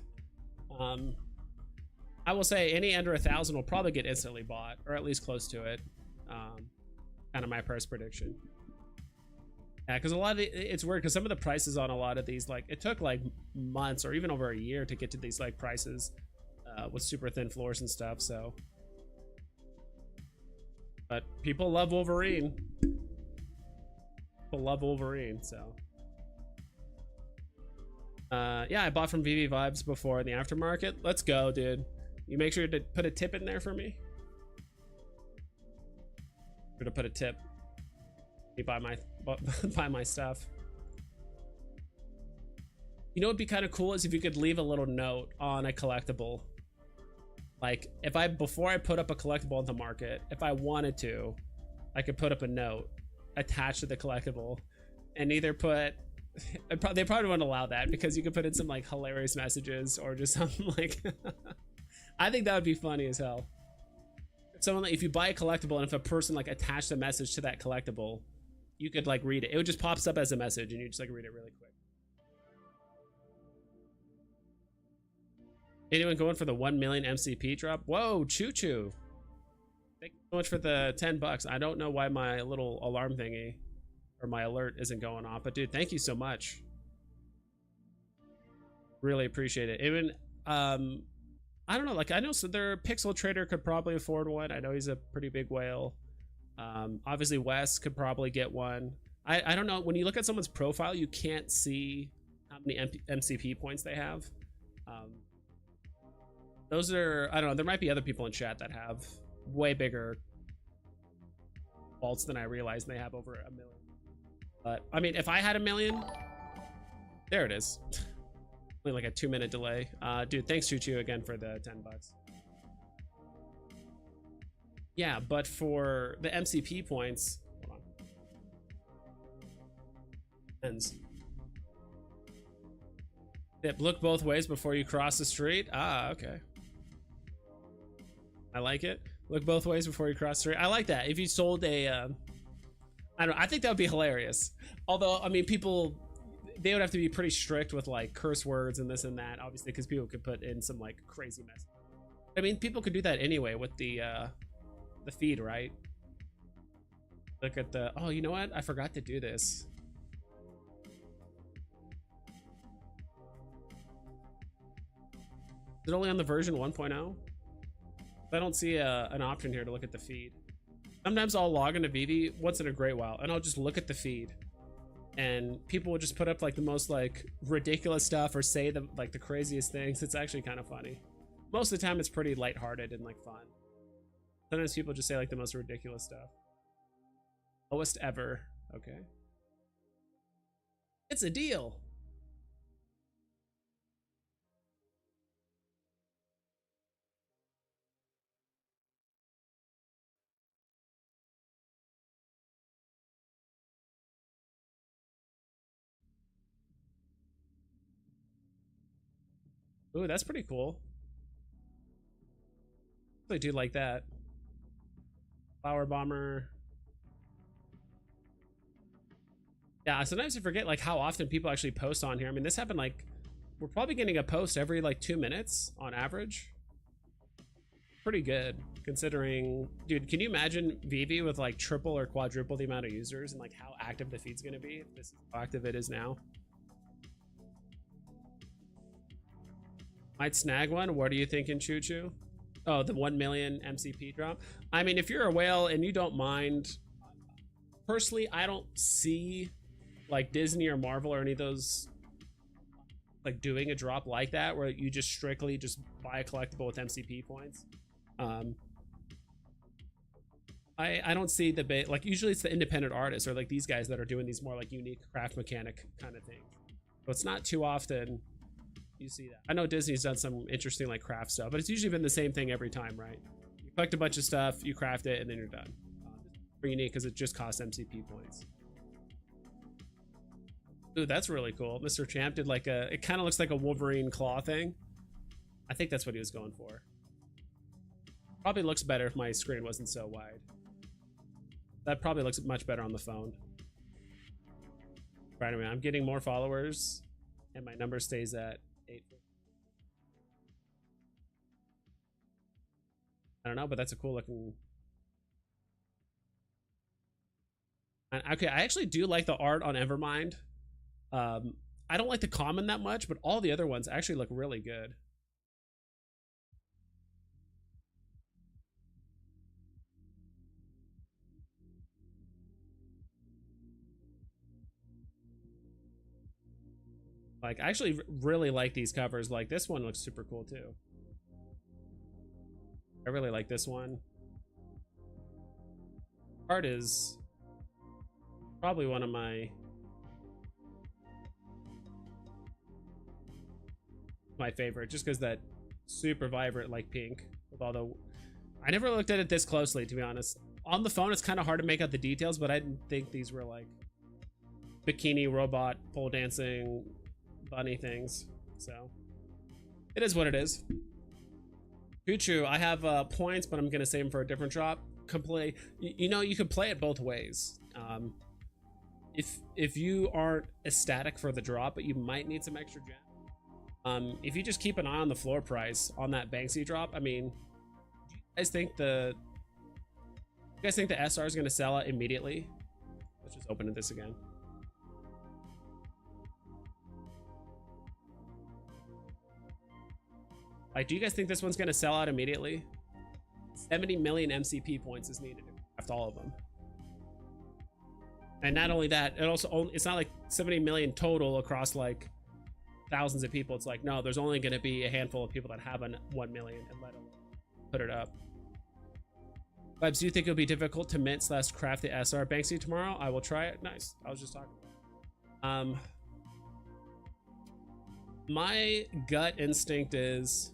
I will say any under 1,000 will probably get instantly bought, or at least close to it. Kind of my price prediction. Yeah, because a lot of it's weird because some of the prices on a lot of these, like it took like months or even over a year to get to these like prices with super thin floors and stuff. So, but people love Wolverine. People love Wolverine, so. Yeah, I bought from Veve Vibes before in the aftermarket. Let's go, dude. You make sure to put a tip in there for me. Or to put a tip. You buy my stuff. You know what'd be kind of cool is if you could leave a little note on a collectible. Like if before I put up a collectible on the market, if I wanted to, I could put up a note attached to the collectible and either put they probably wouldn't allow that because you could put in some like hilarious messages or just something like I think that would be funny as hell. Someone like, if you buy a collectible and if a person like attached a message to that collectible, you could like read it. It would just pops up as a message and you just like read it really quick. Anyone going for the 1 million MCP drop? Whoa, Choo Choo. Thank you so much for the 10 bucks. I don't know why my little alarm thingy or my alert isn't going off, but dude, thank you so much. Really appreciate it. Even I don't know, like I know so their Pixel Trader could probably afford one. I know he's a pretty big whale. Obviously Wes could probably get one. I don't know, when you look at someone's profile, you can't see how many MCP points they have. Those are, I don't know, there might be other people in chat that have way bigger vaults than I realize, and they have over 1 million. But I mean, if I had 1 million, there it is. Only like a 2-minute delay. Dude, thanks Choo Choo again for the 10 bucks. Yeah, but for the MCP points, hold on. Ends. Yep, look both ways before you cross the street. Ah, okay. I like it. Look both ways before you cross the street. I like that. If you sold a, I don't know, I think that would be hilarious. Although, I mean, people, they would have to be pretty strict with like curse words and this and that, obviously, because people could put in some like crazy mess. I mean, people could do that anyway with the feed, right? Look at the, oh, you know what? I forgot to do this. Is it only on the version 1.0? I don't see an option here to look at the feed. Sometimes I'll log into Veve once in a great while and I'll just look at the feed, and people will just put up like the most like ridiculous stuff or say the like the craziest things. It's actually kind of funny. Most of the time it's pretty lighthearted and like fun. Sometimes people just say like the most ridiculous stuff. Lowest ever. Okay. It's a deal. Ooh, that's pretty cool. I do like that. Flower bomber. Yeah, sometimes I forget like how often people actually post on here. I mean, this happened like we're probably getting a post every like 2 minutes on average. Pretty good considering, dude. Can you imagine Veve with like triple or quadruple the amount of users and like how active the feed's gonna be if this is how active it is now? Might snag one. What are you thinking, Choo Choo? Oh, the 1 million MCP drop. I mean, if you're a whale and you don't mind, personally, I don't see like Disney or Marvel or any of those like doing a drop like that where you just strictly just buy a collectible with MCP points. I don't see the bit like usually it's the independent artists or like these guys that are doing these more like unique craft mechanic kind of things. So it's not too often you see that. I know Disney's done some interesting like craft stuff, but it's usually been the same thing every time, right? You collect a bunch of stuff, you craft it, and then you're done. It's pretty unique because it just costs MCP points. Ooh, that's really cool. Mr. Champ did like a, it kind of looks like a Wolverine claw thing. I think that's what he was going for. Probably looks better if my screen wasn't so wide. That probably looks much better on the phone. Right, anyway, I'm getting more followers and my number stays at 8. I don't know, but that's a cool looking. And okay, I actually do like the art on Evermind. I don't like the common that much, but all the other ones actually look really good. Like, I actually really like these covers. Like, this one looks super cool too. I really like this one. Art is probably one of my favorite, just because that super vibrant like pink with all the. I never looked at it this closely, to be honest. On the phone, it's kind of hard to make out the details, but I didn't think these were like bikini robot pole dancing bunny things. So it is what it is. Choo-choo, I have points, but I'm gonna save them for a different drop. Play, you know, you could play it both ways. If you aren't ecstatic for the drop, but you might need some extra gem. If you just keep an eye on the floor price on that Banksy drop, I mean, do you guys think the SR is gonna sell out immediately? Let's just open this again. Like, do you guys think this one's gonna sell out immediately? 70 million MCP points is needed to craft all of them. And not only that, it's not like 70 million total across like thousands of people. It's like, no, there's only going to be a handful of people that have 1 million and let them put it up. Vibes, do you think it'll be difficult to mint / craft the SR Banksy tomorrow? I will try it. Nice. I was just talking about it. My gut instinct is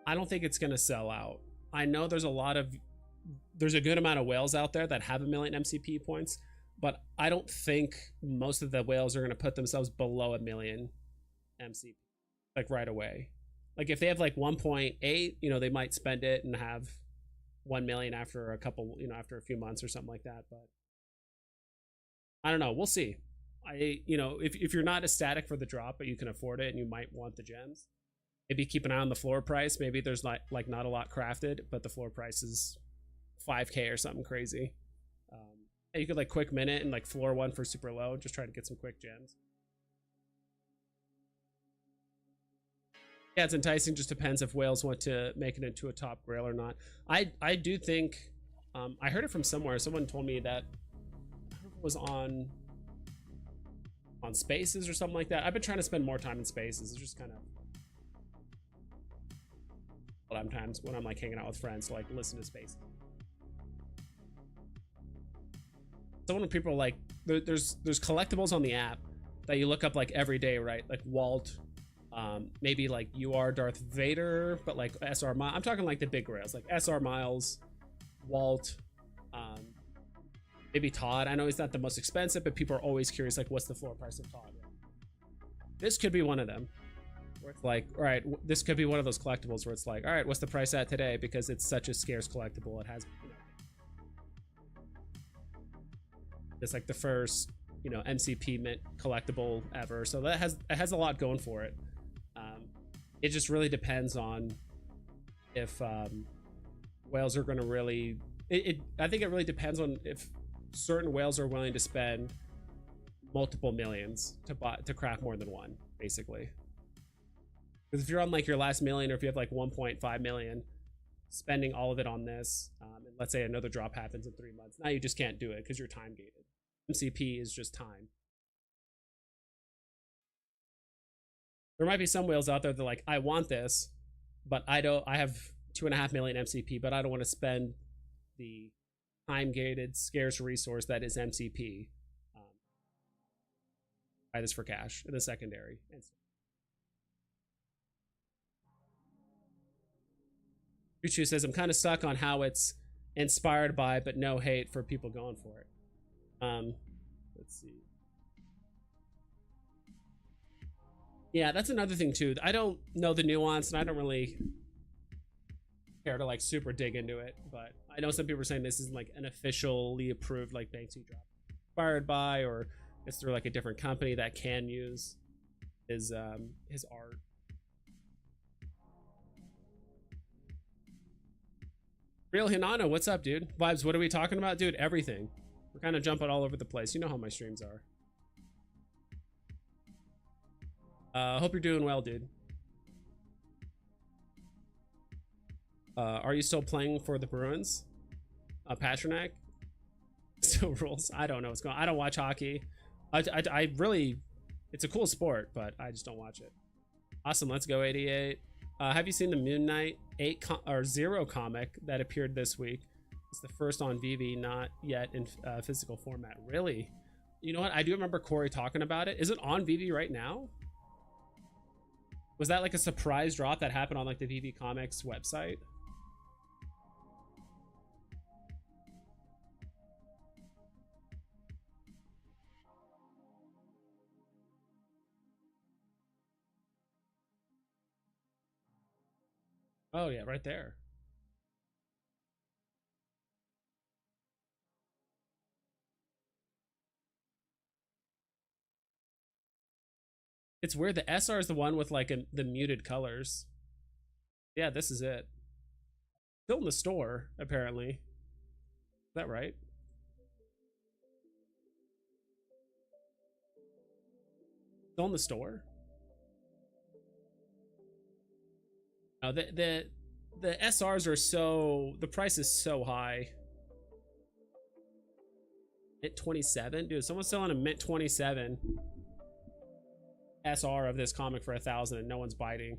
I don't think it's going to sell out. I know there's a good amount of whales out there that have 1 million MCP points, but I don't think most of the whales are going to put themselves below 1 million MCP like right away. Like if they have like 1.8, you know, they might spend it and have 1 million after a couple, you know, after a few months or something like that. But I don't know. We'll see. You know, if you're not ecstatic for the drop, but you can afford it and you might want the gems, maybe keep an eye on the floor price. Maybe there's like not a lot crafted, but the floor price is 5K or something crazy. You could like quick minute and like floor one for super low. Just try to get some quick gems. Yeah, it's enticing. Just depends if whales want to make it into a top grail or not. I do think I heard it from somewhere. Someone told me that I don't know if it was on Spaces or something like that. I've been trying to spend more time in Spaces. It's just kind of sometimes when I'm like hanging out with friends to like listen to Spaces. So when people are like, there's collectibles on the app that you look up like every day, right? Like Walt, maybe like you are Darth Vader, but like SR Miles. I'm talking like the big grails, like SR Miles, Walt, maybe Todd. I know he's not the most expensive, but people are always curious, like what's the floor price of Todd? This could be one of them. Where it's like, all right, this could be one of those collectibles where it's like, all right, what's the price at today? Because it's such a scarce collectible. It has, you know, it's like the first, you know, MCP mint collectible ever. So that has a lot going for it. It just really depends on if whales are going to really. I think it really depends on if certain whales are willing to spend multiple millions to craft more than one, basically. Because if you're on like your last million, or if you have like 1.5 million, spending all of it on this, and let's say another drop happens in 3 months, now you just can't do it because you're time gated. MCP is just time. There might be some whales out there that are like, I want this, but I have 2.5 million MCP, but I don't want to spend the time gated scarce resource that is MCP. Buy this for cash in the secondary. Uchu says, I'm kind of stuck on how it's inspired by, but no hate for people going for it. Let's see. Yeah, that's another thing too. I don't know the nuance, and I don't really care to like super dig into it, but I know some people are saying this isn't like an officially approved like Banksy drop inspired by, or it's through like a different company that can use his art. Real Hinano, what's up, dude? Vibes, what are we talking about? Dude, everything. We're kind of jumping all over the place. You know how my streams are. Hope you're doing well, dude. Are you still playing for the Bruins? Pasternak still rules. I don't know what's going on. I don't watch hockey. I really, it's a cool sport, but I just don't watch it. Awesome, let's go 88. Have you seen the Moon Knight 0 comic that appeared this week? It's the first on Veve, not yet in physical format. Really? You know what? I do remember Corey talking about it. Is it on Veve right now? Was that like a surprise drop that happened on like the Veve Comics website? Oh yeah, right there. It's weird. The SR is the one with like the muted colors. Yeah, this is it. Still in the store, apparently. Is that right? Still in the store? No, the SRs are so, the price is so high. Mint 27? Dude, someone's selling a Mint 27 SR of this comic for 1,000 and no one's biting.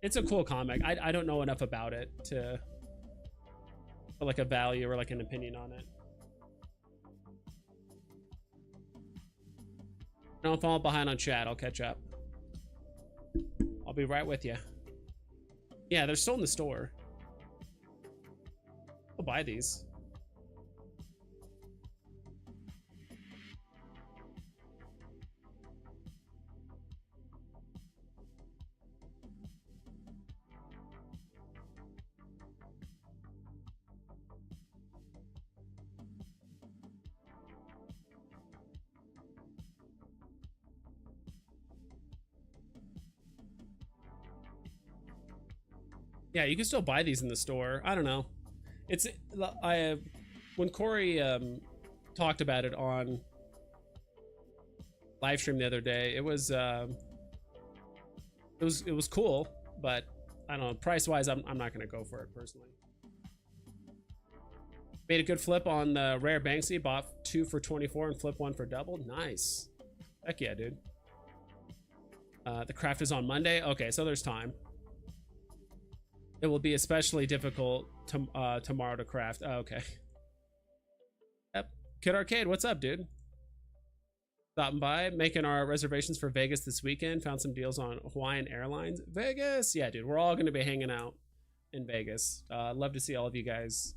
It's a cool comic. I don't know enough about it to put like a value or like an opinion on it. Don't fall behind on chat. I'll catch up. I'll be right with you. Yeah, they're still in the store. I'll buy these. Yeah, you can still buy these in the store. I don't know. It's when Corey talked about it on live stream the other day. It was cool, but I don't know, price wise, I'm not gonna go for it personally. Made a good flip on the rare Banksy, bought 2 for 24 and flip 1 for double. Nice. Heck yeah, dude. The craft is on Monday. Okay, so there's time. It will be especially difficult tomorrow to craft. Oh, okay. Yep. Kid Arcade, what's up, dude? Stopping by, making our reservations for Vegas this weekend. Found some deals on Hawaiian Airlines. Vegas, yeah, dude. We're all going to be hanging out in Vegas. Love to see all of you guys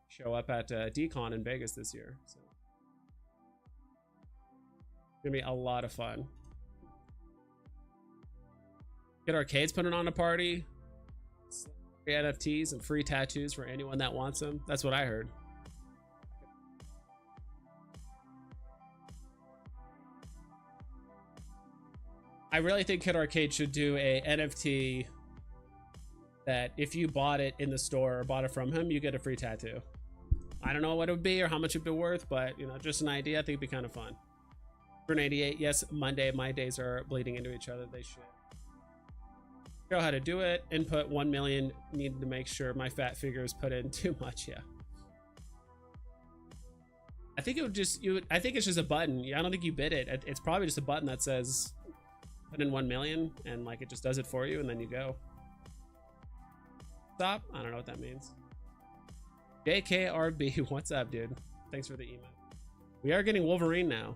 show up at Decon in Vegas this year. So it's gonna be a lot of fun. Get Arcade's putting on a party. Free NFTs and free tattoos for anyone that wants them. That's what I heard. I really think Kid Arcade should do a NFT that if you bought it in the store or bought it from him, you get a free tattoo. I don't know what it would be or how much it'd be worth, but you know, just an idea. I think it'd be kind of fun. For 88, yes, Monday. My days are bleeding into each other. They should. Show how to do it. Input 1 million. Needed to make sure my fat figure is put in too much. Yeah. I think it would just I think it's just a button. I don't think you bid it. It's probably just a button that says put in 1 million and like it just does it for you and then you go. Stop. I don't know what that means. JKRB, what's up, dude? Thanks for the email. We are getting Wolverine now.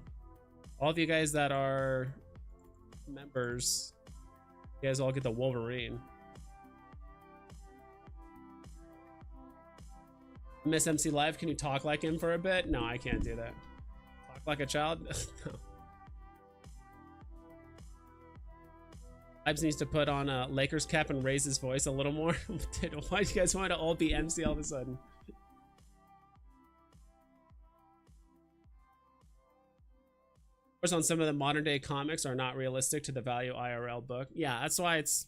All of you guys that are members, you guys all get the Wolverine. Miss MC Live, can you talk like him for a bit? No, I can't do that. Talk like a child? No. Ibs needs to put on a Lakers cap and raise his voice a little more. Dude, why do you guys want to all be MC all of a sudden? On some of the modern day comics are not realistic to the value IRL book. Yeah, that's why it's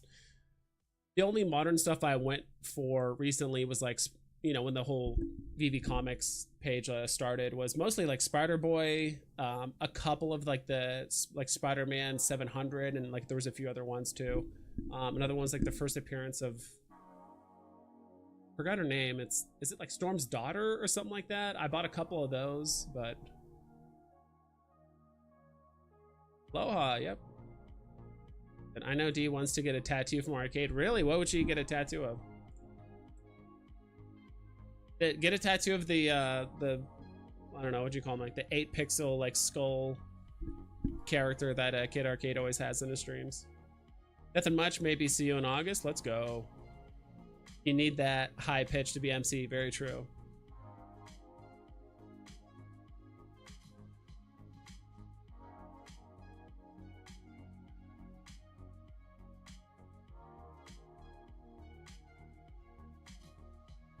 the only modern stuff I went for recently was like, you know, when the whole Veve Comics page started was mostly like Spider-Boy, a couple of like the like Spider-Man 700 and like there was a few other ones too. Another one's like the first appearance of, forgot her name. Is it like Storm's daughter or something like that? I bought a couple of those, but Aloha, yep. And I know D wants to get a tattoo from Arcade. Really? What would she get a tattoo of? Get a tattoo of the I don't know, what do you call him, like the 8-pixel like skull character that Kid Arcade always has in his streams. Nothing much, maybe see you in August. Let's go. You need that high pitch to be MC, very true.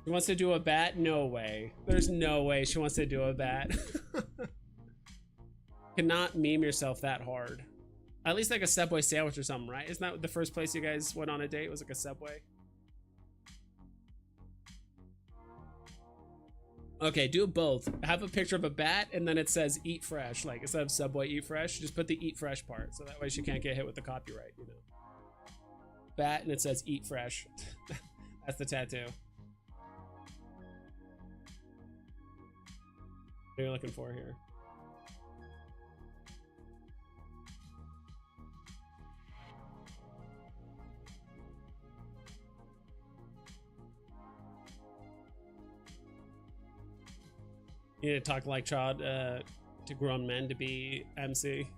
She wants to do a bat? No way. There's no way she wants to do a bat. Cannot meme yourself that hard. At least like a Subway sandwich or something, right? Isn't that the first place you guys went on a date? Was like a Subway? Okay, do both. Have a picture of a bat and then it says eat fresh. Like instead of Subway eat fresh, just put the eat fresh part. So that way she can't get hit with the copyright, you know. Bat and it says eat fresh. That's the tattoo. What are you looking for here? You need to talk like child to grown men to be MC.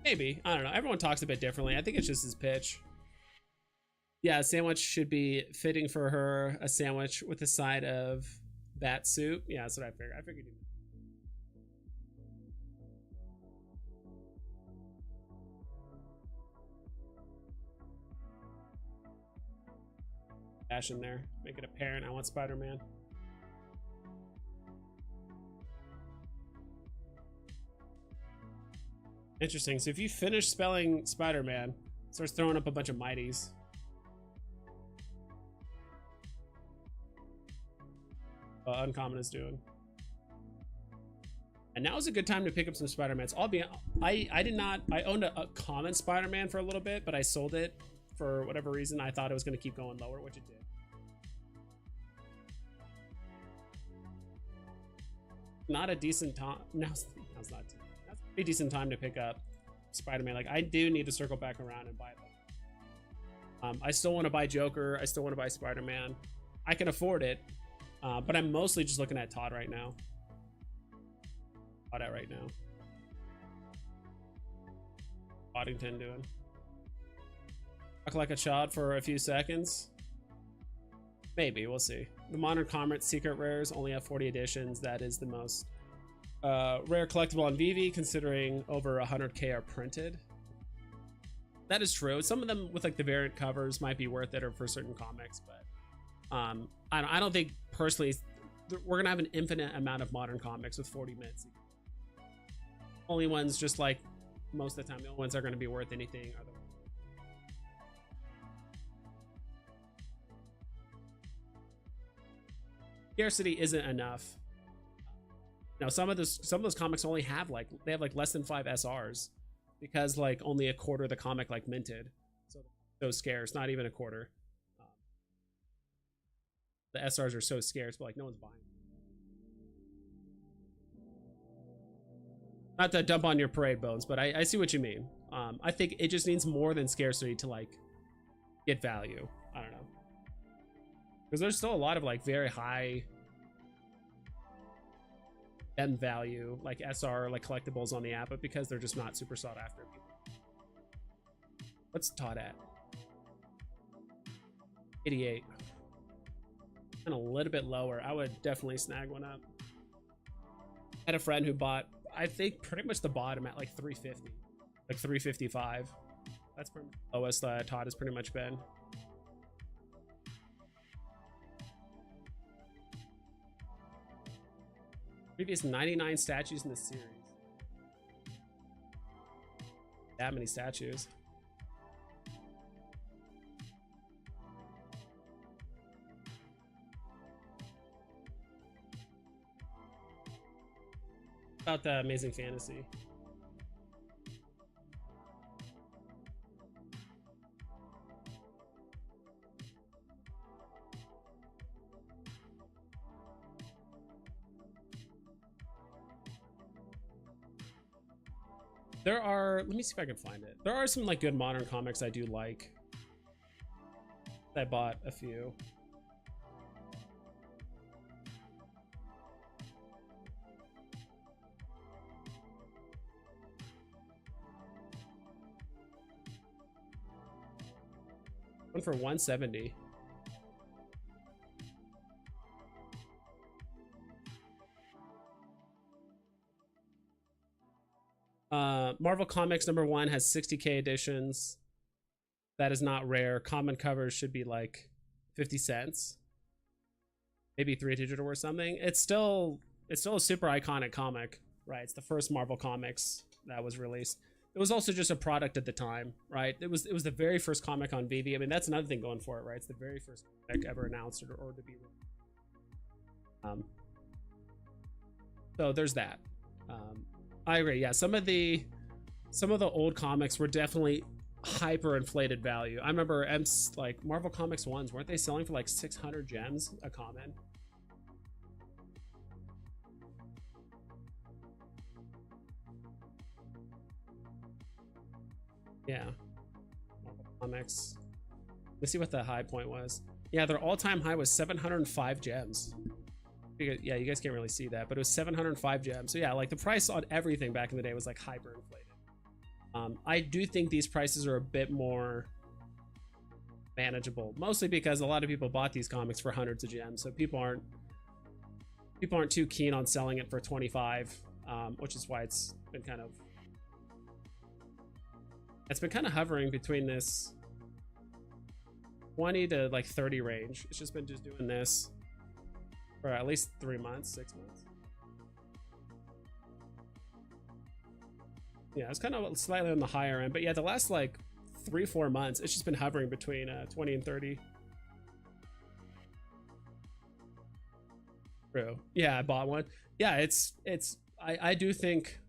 Maybe. I don't know. Everyone talks a bit differently. I think it's just his pitch. Yeah, a sandwich should be fitting for her. A sandwich with a side of bat soup. Yeah, that's what I figured. I figured you. Dash in there. Make it apparent. I want Spider-Man. Interesting. So if you finish spelling Spider-Man, it starts throwing up a bunch of mighties. Uncommon is doing. And now is a good time to pick up some Spider-Mans. I did not, I owned a common Spider-Man for a little bit, but I sold it for whatever reason. I thought it was going to keep going lower, which it did. Not a decent time. Now's not. That's a pretty decent time to pick up Spider-Man. Like, I do need to circle back around and buy them. I still want to buy Joker. I still want to buy Spider-Man. I can afford it, but I'm mostly just looking at Todd right now. Todd at right now. Boddington doing. Talk like a child for a few seconds. Maybe, we'll see. The Modern Comet secret rares only have 40 editions. That is the most rare collectible on Veve, considering over 100k are printed. That is true. Some of them with like the variant covers might be worth it, or for certain comics, but I don't think personally we're gonna have an infinite amount of modern comics with 40 minutes. Only ones, just like most of the time, the only ones that are going to be worth anything are the scarcity isn't enough. You know, some of those comics only have like, they have like less than 5 SRs because like only a quarter of the comic like minted, so those scarce, not even a quarter. The SRs are so scarce, but like no one's buying. Not to dump on your parade, Bones, but I see what you mean. I think it just needs more than scarcity to like get value. I don't know, because there's still a lot of like very high end value like SR like collectibles on the app, but because they're just not super sought after. What's Todd at? 88. And a little bit lower. I would definitely snag one up. I had a friend who bought, I think, pretty much the bottom at like 350, like 355. That's pretty much the lowest Todd has pretty much been. Previous 99 statues in the series. That many statues. About the Amazing Fantasy. There are, let me see if I can find it. There are some like good modern comics I do like. I bought a few. One for 170. Marvel Comics #1 has 60k editions. That is not rare. Common covers should be like 50 cents, maybe 3 digital or something. It's still a super iconic comic, right? It's the first Marvel Comics that was released. It was also just a product at the time, right? It was the very first comic on Veve. I mean, that's another thing going for it, right? It's the very first comic ever announced or to be released. So there's that. I agree. Yeah, some of the old comics were definitely hyper inflated value. I remember like Marvel Comics 1s, weren't they selling for like 600 gems a common? Yeah. Marvel Comics. Let's see what the high point was. Yeah, their all-time high was 705 gems. Yeah, you guys can't really see that, but it was 705 gems. So yeah, like the price on everything back in the day was like hyper inflated. I do think these prices are a bit more manageable, mostly because a lot of people bought these comics for hundreds of gems, so people aren't too keen on selling it for 25, which is why it's been kind of hovering between this 20 to like 30 range. It's just been doing this for at least 3 months, 6 months. Yeah, it's kind of slightly on the higher end, but yeah, the last like 3-4 months, it's just been hovering between 20 and 30. True. Yeah, I bought one. Yeah, it's I do think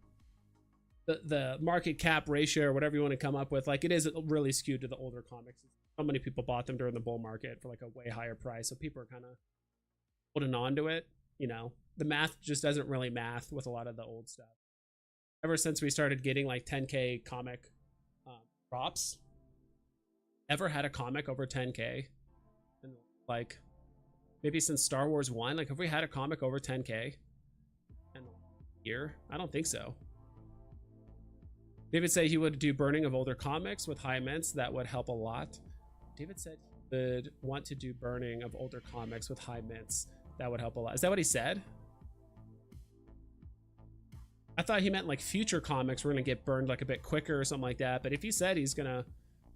the market cap ratio or whatever you want to come up with, like, it is really skewed to the older comics. So many people bought them during the bull market for like a way higher price, so people are kind of holding on to it. You know, the math just doesn't really math with a lot of the old stuff. Ever since we started getting like 10K comic drops, ever had a comic over 10K? And like maybe since Star Wars 1, like have we had a comic over 10K in a year? I don't think so. David said he would do burning of older comics with high mints. That would help a lot. David said he would want to do burning of older comics with high mints. That would help a lot. Is that what he said? I thought he meant like future comics were going to get burned like a bit quicker or something like that. But if he said he's going to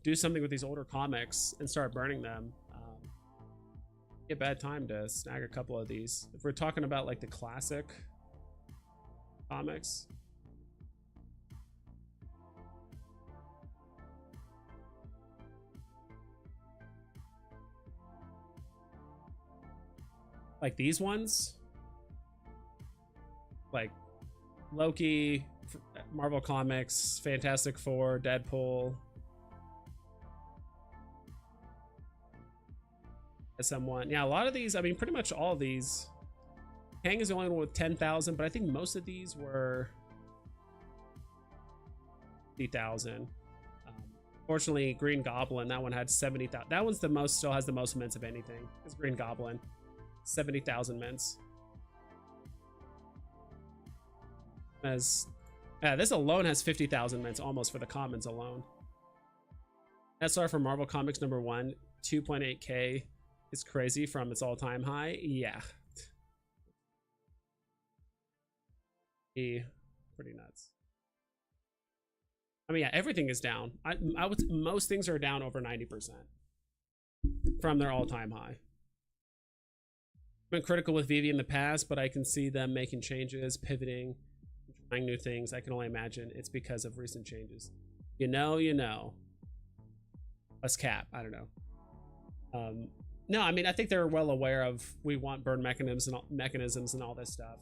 do something with these older comics and start burning them, be a bad time to snag a couple of these. If we're talking about like the classic comics. Like these ones, like Loki, Marvel Comics, Fantastic Four, Deadpool, someone. Yeah, a lot of these, I mean, pretty much all of these. Kang is the only one with 10,000, but I think most of these were 50,000. Fortunately, Green Goblin, that one had 70,000. That one's the most, still has the most mints of anything. It's Green Goblin. 70,000 mints. As this alone has 50,000 mints almost for the commons alone. SR for Marvel Comics #1, 2.8K is crazy from its all-time high. Yeah. Pretty nuts. I mean, yeah, everything is down. I would, most things are down over 90% from their all-time high. Been critical with Veve in the past, but I can see them making changes, pivoting, trying new things. I can only imagine it's because of recent changes. You know. Let's cap. I don't know. No, I mean, I think they're well aware of we want burn mechanisms and all this stuff.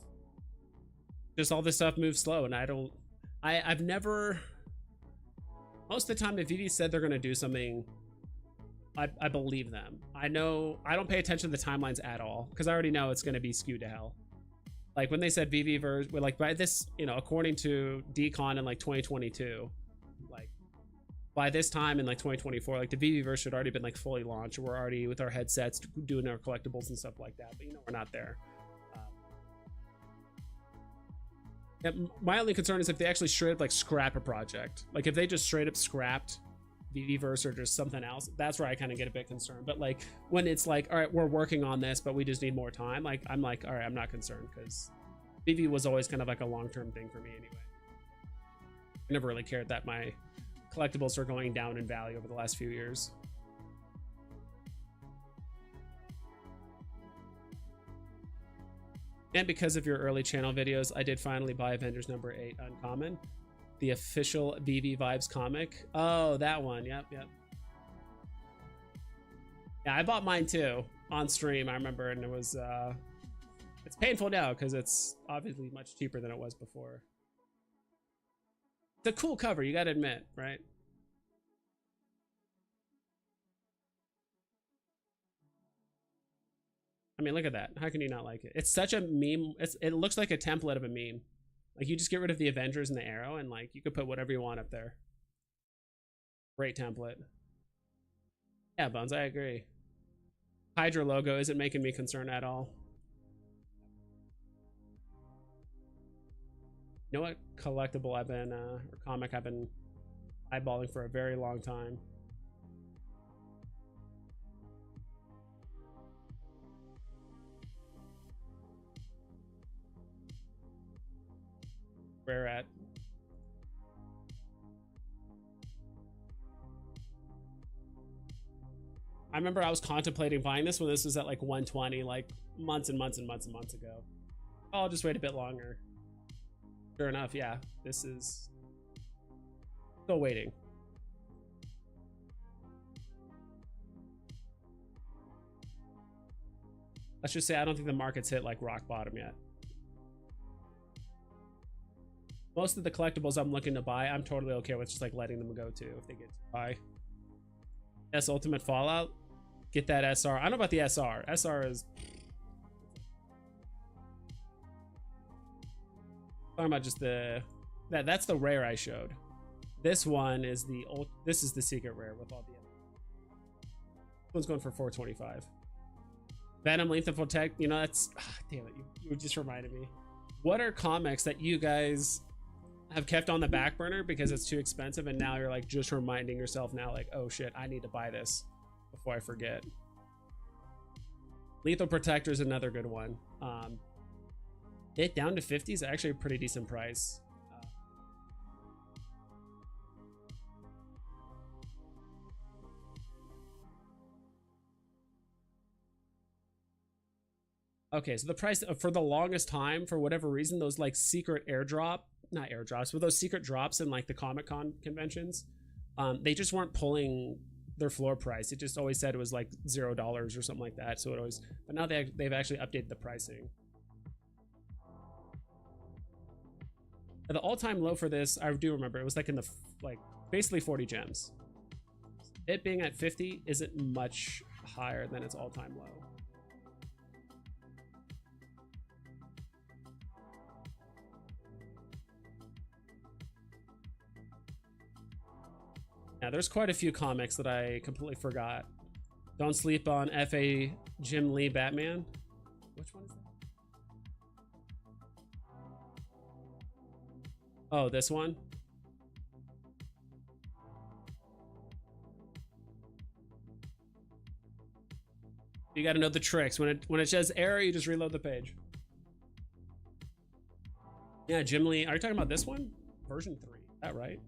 Just all this stuff moves slow, and I've never. Most of the time, if Veve said they're going to do something, I believe them. I know I don't pay attention to the timelines at all because I already know it's going to be skewed to hell. Like when they said Veve verse, like by this, you know, according to Decon in like 2022, like by this time in like 2024, like the Veve verse should already been like fully launched. We're already with our headsets doing our collectibles and stuff like that, but you know, we're not there. My only concern is if they actually straight up like scrap a project. Like if they just straight up scrapped Veveverse or just something else, that's where I kind of get a bit concerned. But like when it's like, all right, we're working on this, but we just need more time, like I'm like, all right, I'm not concerned because Veve was always kind of like a long-term thing for me anyway. I never really cared that my collectibles are going down in value over the last few years. And because of your early channel videos, I did finally buy Avengers #8 Uncommon, the official Veve Vibes comic. Oh, that one. Yep. Yeah, I bought mine too on stream, I remember, and it was it's painful now because it's obviously much cheaper than it was before. It's a cool cover, you gotta admit, right? I mean, look at that. How can you not like it? It's such a meme. It looks like a template of a meme. Like you just get rid of the Avengers and the arrow and like you could put whatever you want up there. Great template. Yeah, Bones, I agree. Hydra logo isn't making me concerned at all. You know what collectible I've been, or comic I've been eyeballing for a very long time? Where at? I remember I was contemplating buying this when this was at like 120, like months and months and months and months ago. I'll just wait a bit longer. Sure enough, yeah, this is still waiting. Let's just say I don't think the market's hit like rock bottom yet. Most of the collectibles I'm looking to buy, I'm totally okay with just like letting them go too if they get to buy. Yes, Ultimate Fallout. Get that SR. I don't know about the SR. SR is talking about just the that's the rare I showed. This one is the old. This is the secret rare with all the. This one's going for 425. Venom, Lethal Protect. You know that's. Damn it! You just reminded me. What are comics that you guys have kept on the back burner because it's too expensive, and now you're like just reminding yourself now, like, oh shit, I need to buy this before I forget. Lethal Protector is another good one. It down to 50 is actually a pretty decent price. Okay, so the price for the longest time, for whatever reason, those like secret not airdrops, but those secret drops in like the Comic-Con conventions, they just weren't pulling their floor price. It just always said it was like $0 or something like that. So it always, but now they've actually updated the pricing. The all-time low for this, I do remember, it was like in the like basically 40 gems. It being at 50 isn't much higher than its all-time low. Yeah, there's quite a few comics that I completely forgot. Don't sleep on F.A. Jim Lee Batman. Which one is that? Oh, this one? You got to know the tricks. When it says error, you just reload the page. Yeah, Jim Lee. Are you talking about this one? Version 3. Is that right?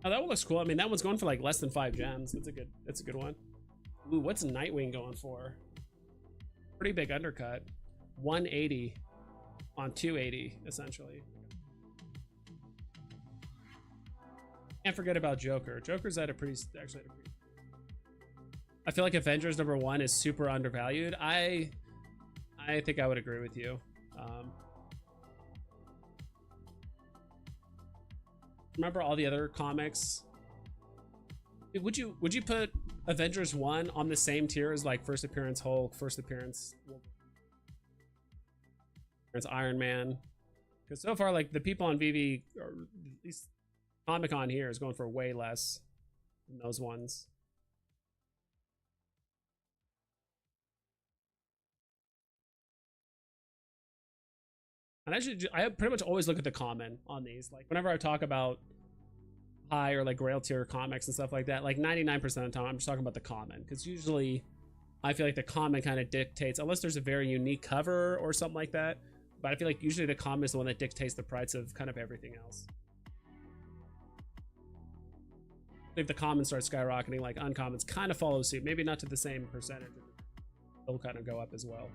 Oh, that one looks cool. I mean, that one's going for like less than 5 gems. That's a good one. Ooh, what's Nightwing going for? Pretty big undercut. 180 on 280, essentially. Can't forget about Joker. Joker's at a pretty, actually at a pretty. I feel like Avengers #1 is super undervalued. I think I would agree with you. Remember all the other comics? Would you put Avengers 1 on the same tier as like first appearance Hulk, first appearance Iron Man? Because so far, like the people on Veve, or at least Comic-Con here, is going for way less than those ones. And I pretty much always look at the common on these. Like whenever I talk about high or like Grail tier comics and stuff like that, like 99% of the time I'm just talking about the common, because usually I feel like the common kind of dictates, unless there's a very unique cover or something like that, but I feel like usually the common is the one that dictates the price of kind of everything else. If the common starts skyrocketing, like uncommons kind of follow suit, maybe not to the same percentage, they'll kind of go up as well.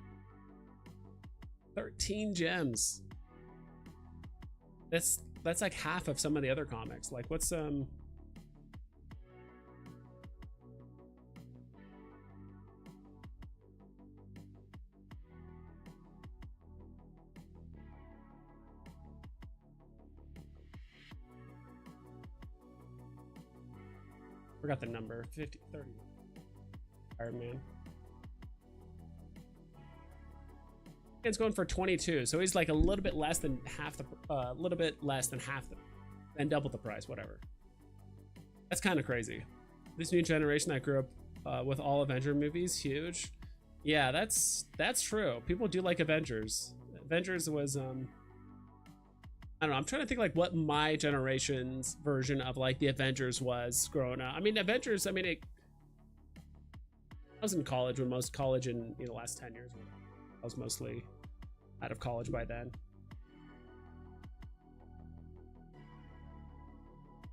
13 gems. That's like half of some of the other comics. Like what's forgot the number. 50, 30. Iron Man. It's going for 22, so he's like a little bit less than half the, and double the price, whatever. That's kind of crazy. This new generation that grew up with all Avenger movies, huge. Yeah, that's true. People do like Avengers. Avengers was I don't know. I'm trying to think like what my generation's version of like the Avengers was growing up. I mean, Avengers. I mean, I was in college when most college in the last 10 years. I was mostly out of college by then.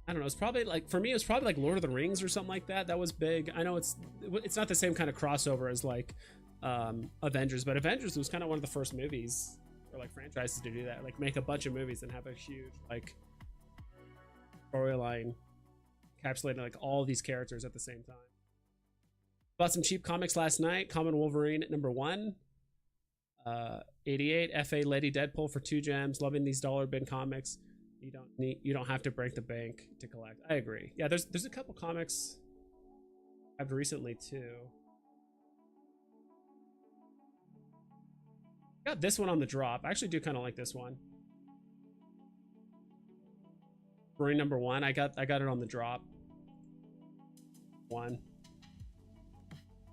I don't know. It's probably like, for me, it was probably like Lord of the Rings or something like that. That was big. I know it's not the same kind of crossover as like Avengers, but Avengers was kind of one of the first movies or like franchises to do that. Like make a bunch of movies and have a huge like storyline encapsulating like all these characters at the same time. Bought some cheap comics last night. Common Wolverine at number 1. 88 FA Lady Deadpool for 2 gems. Loving these dollar bin comics. You don't have to break the bank to collect. I agree. Yeah, there's a couple comics I've recently too. Got this one on the drop. I actually do kind of like this one. Wolverine number 1. I got it on the drop. 1.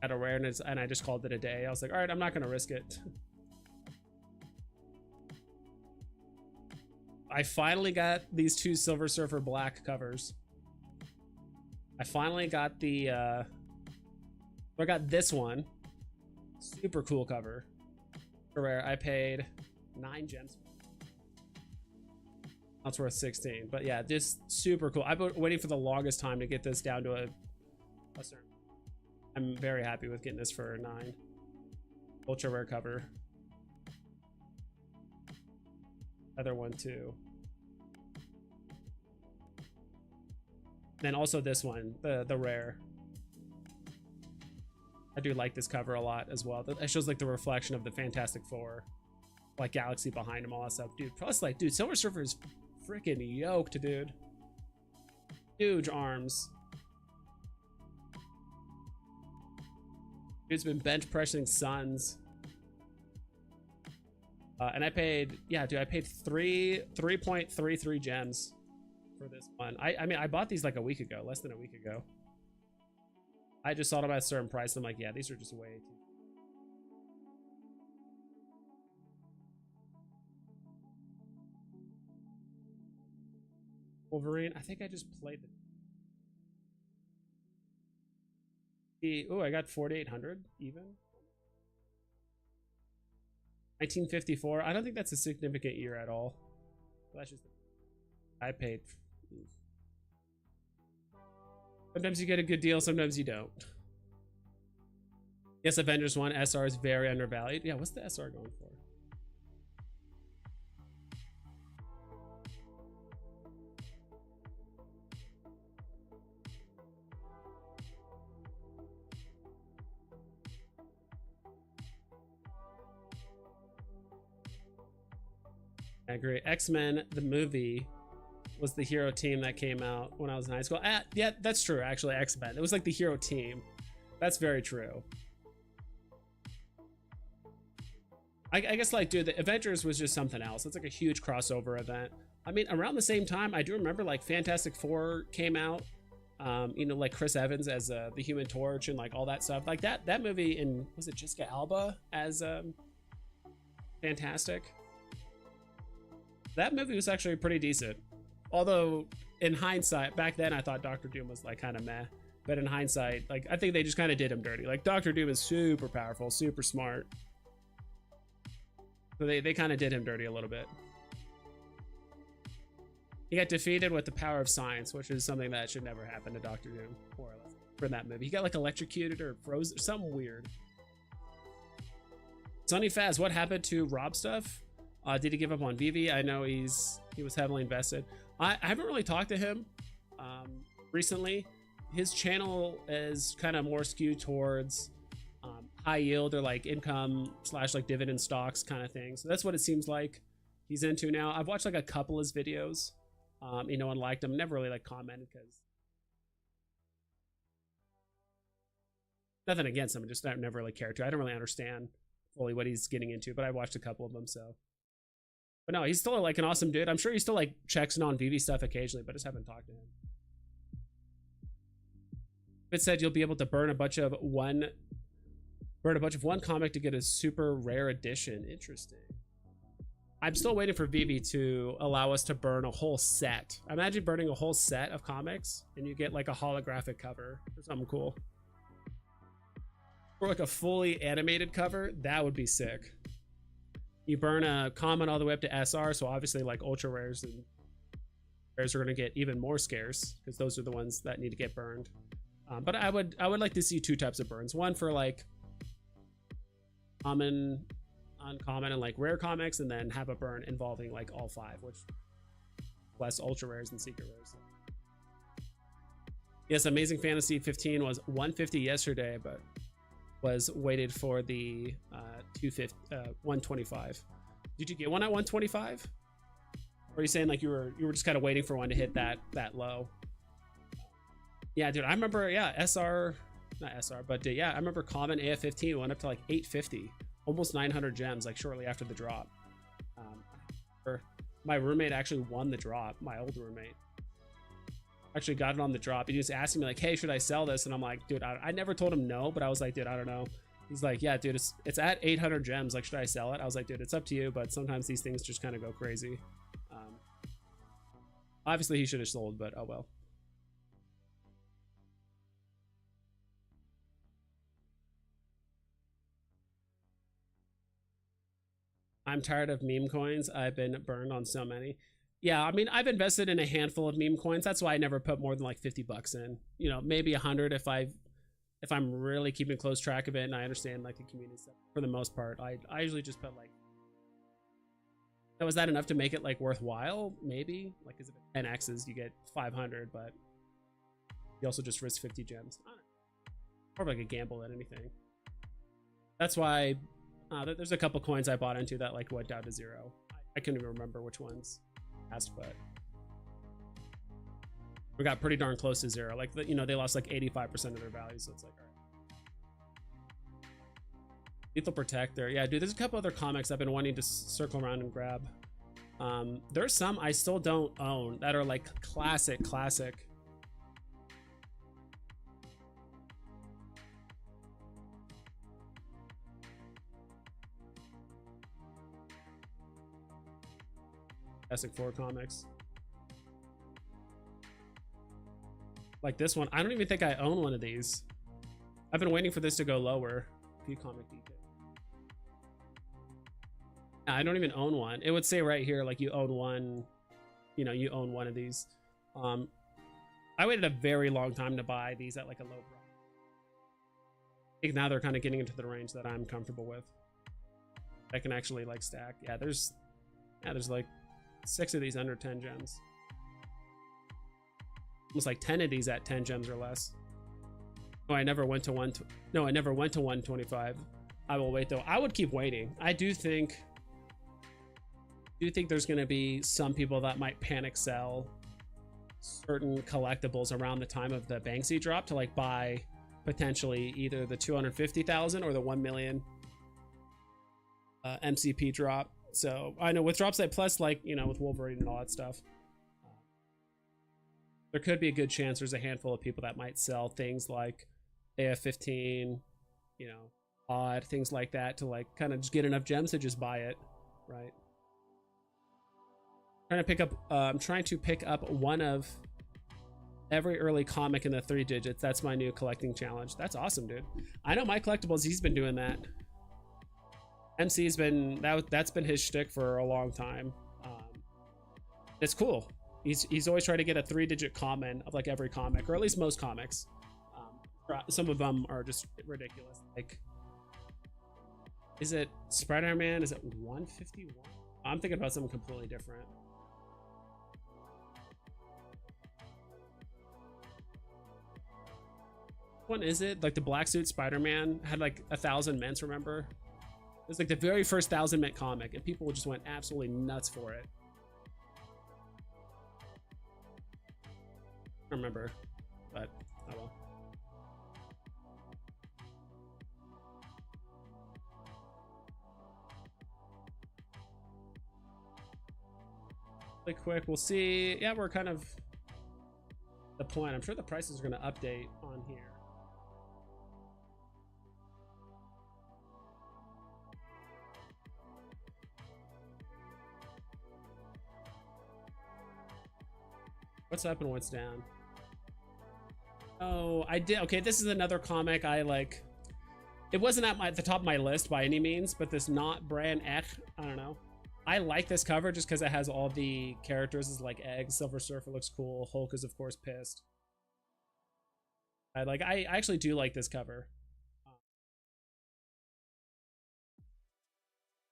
At awareness, and I just called it a day. I was like, all right, I'm not gonna risk it. I finally got these 2 Silver Surfer black covers. I finally got the I got this one. Super cool cover. Rare. I paid 9 gems. That's worth 16. But yeah, this super cool. I've been waiting for the longest time to get this down to a certain. I'm very happy with getting this for 9. Ultra rare cover. Other one too. Then also this one, the rare. I do like this cover a lot as well. It shows like the reflection of the Fantastic Four, like galaxy behind him, all that stuff, dude. Plus, like, dude, Silver Surfer is freaking yoked, dude. Huge arms. Dude's been bench pressing Suns. And I paid, yeah, dude, I paid 3.33 gems for this one. I mean, I bought these like a week ago, less than a week ago. I just saw them at a certain price. I'm like, yeah, these are just way too. Wolverine. I think I just played the. Oh, I got 4,800 even. 1954. I don't think that's a significant year at all. That's just. I paid. Sometimes you get a good deal, sometimes you don't. Yes, Avengers 1 SR is very undervalued. Yeah, what's the SR going for? I agree. X-Men, the movie, was the hero team that came out when I was in high school. Yeah, that's true, actually, X-Men. It was like the hero team. That's very true. I guess, like, dude, the Avengers was just something else. It's like a huge crossover event. I mean, around the same time, I do remember, like, Fantastic Four came out. You know, like Chris Evans as the Human Torch and, like, all that stuff. Like, that movie, and was it Jessica Alba as Fantastic? That movie was actually pretty decent. Although, in hindsight, back then I thought Doctor Doom was, like, kind of meh. But in hindsight, like, I think they just kind of did him dirty. Like, Doctor Doom is super powerful, super smart. So they kind of did him dirty a little bit. He got defeated with the power of science, which is something that should never happen to Doctor Doom, more or less, for that movie. He got, like, electrocuted or frozen, something weird. Sonny Faz, what happened to Rob stuff? Did he give up on Veve? I know he was heavily invested. I haven't really talked to him recently. His channel is kind of more skewed towards high yield or like income / like dividend stocks kind of thing. So that's what it seems like he's into now. I've watched like a couple of his videos, you know, and liked them. Never really like commented because nothing against him. Just never really cared to. I don't really understand fully what he's getting into, but I watched a couple of them. So, but no, he's still like an awesome dude. I'm sure he still like checks in on Veve stuff occasionally, but I just haven't talked to him. It said you'll be able to burn a bunch of one comic to get a super rare edition. Interesting. I'm still waiting for Veve to allow us to burn a whole set. Imagine burning a whole set of comics and you get like a holographic cover or something cool. Or like a fully animated cover. That would be sick. You burn a common all the way up to SR, so obviously like ultra rares and rares are going to get even more scarce because those are the ones that need to get burned. But I would like to see 2 types of burns. One for like common, uncommon, and like rare comics, and then have a burn involving like all 5, which less ultra rares and secret rares. Yes, Amazing Fantasy 15 was 150 yesterday, but was waited for the 125. Did you get one at 125? Or are you saying like you were just kind of waiting for one to hit that low? Yeah, dude, I remember, yeah, SR, not SR, but yeah, I remember common AF15 went up to like 850, almost 900 gems, like shortly after the drop. My roommate actually won the drop. My old roommate actually got it on the drop. He just asked me like, hey, should I sell this? And I'm like, dude, I never told him no, but I was like, dude, I don't know. He's like, yeah, dude, it's at 800 gems. Like, should I sell it? I was like, dude, it's up to you, but sometimes these things just kind of go crazy. Obviously he should have sold, but oh well. I'm tired of meme coins. I've been burned on so many. Yeah, I mean, I've invested in a handful of meme coins. That's why I never put more than like 50 bucks in. You know, maybe 100 if I'm really keeping close track of it and I understand like the community stuff. For the most part, I usually just put like, was that enough to make it like worthwhile? Maybe like, is it 10 X's you get 500, but you also just risk 50 gems. I don't know. More like a gamble than anything. That's why there's a couple coins I bought into that like went down to zero. I couldn't even remember which ones. But we got pretty darn close to zero. Like, you know, they lost like 85% of their value, so it's like, all right. Lethal Protector, yeah, dude. There's a couple other comics I've been wanting to circle around and grab. There's some I still don't own that are like classic. Fantastic Four comics. Like this one. I don't even think I own one of these. I've been waiting for this to go lower. Few comic detail. I don't even own one. It would say right here, like you own one, you know, you own one of these. I waited a very long time to buy these at like a low price. I think now they're kind of getting into the range that I'm comfortable with. I can actually like stack. Yeah, there's like 6 of these under 10 gems. Almost like 10 of these at 10 gems or less. Oh, I never went to I never went to 125. I will wait though. I would keep waiting. I do think there's going to be some people that might panic sell certain collectibles around the time of the Banksy drop to like buy potentially either the 250,000 or the 1 million MCP drop. So I know with drops like plus, like, you know, with Wolverine and all that stuff, there could be a good chance there's a handful of people that might sell things like AF15, you know, odd things like that to like kind of just get enough gems to just buy it, right? I'm trying to pick up one of every early comic in the 3 digits. That's my new collecting challenge. That's awesome, dude. I know my collectibles, he's been doing that. MC's been that's been his shtick for a long time. It's cool. He's always trying to get a 3-digit common of like every comic, or at least most comics. Some of them are just ridiculous. Like, is it Spider-Man? Is it 151? I'm thinking about something completely different. One is it like the black suit Spider-Man had like 1,000 mints? Remember? It was like the very first 1,000 mint comic, and people just went absolutely nuts for it. I don't remember, but oh well. Really quick, we'll see. Yeah, we're kind of the point. I'm sure the prices are going to update on here. What's up and what's down? Oh, I did. Okay, this is another comic I like. It wasn't at the top of my list by any means, but this Not Brand Ek, I don't know. I like this cover just because it has all the characters as like eggs. Silver Surfer looks cool. Hulk is of course pissed. I actually do like this cover.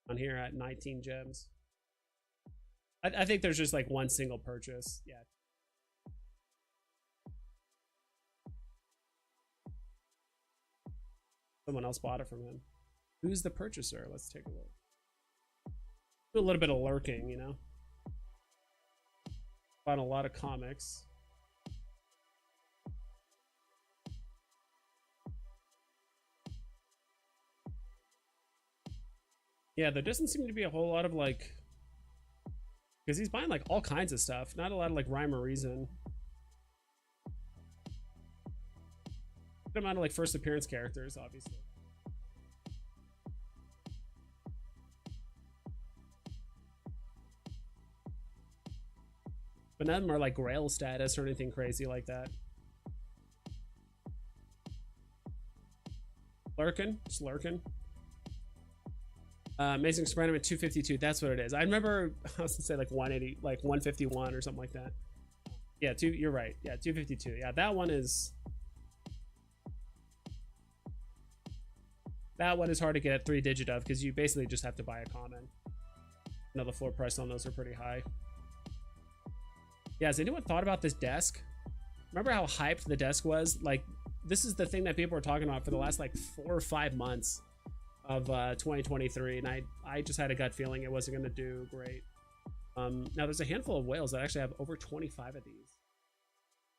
On here at 19 gems. I think there's just like one single purchase. Yeah. Someone else bought it from him. Who's the purchaser? Let's take a look. Do a little bit of lurking, you know. Bought a lot of comics. Yeah, there doesn't seem to be a whole lot of like, because he's buying like all kinds of stuff, not a lot of like rhyme or reason. Good amount of like first appearance characters, obviously. But none of them are like Grail status or anything crazy like that. Lurking, just lurking. Amazing Spider-Man 252. That's what it is. I remember I was gonna say like 180, like 151 or something like that. Yeah, you're right. Yeah, 252. Yeah, that one is. That one is hard to get a 3-digit of because you basically just have to buy a common. You know, the floor price on those are pretty high. Yeah, has anyone thought about this desk? Remember how hyped the desk was? Like, this is the thing that people were talking about for the last like 4 or 5 months of 2023, and I just had a gut feeling it wasn't going to do great. Now there's a handful of whales that actually have over 25 of these.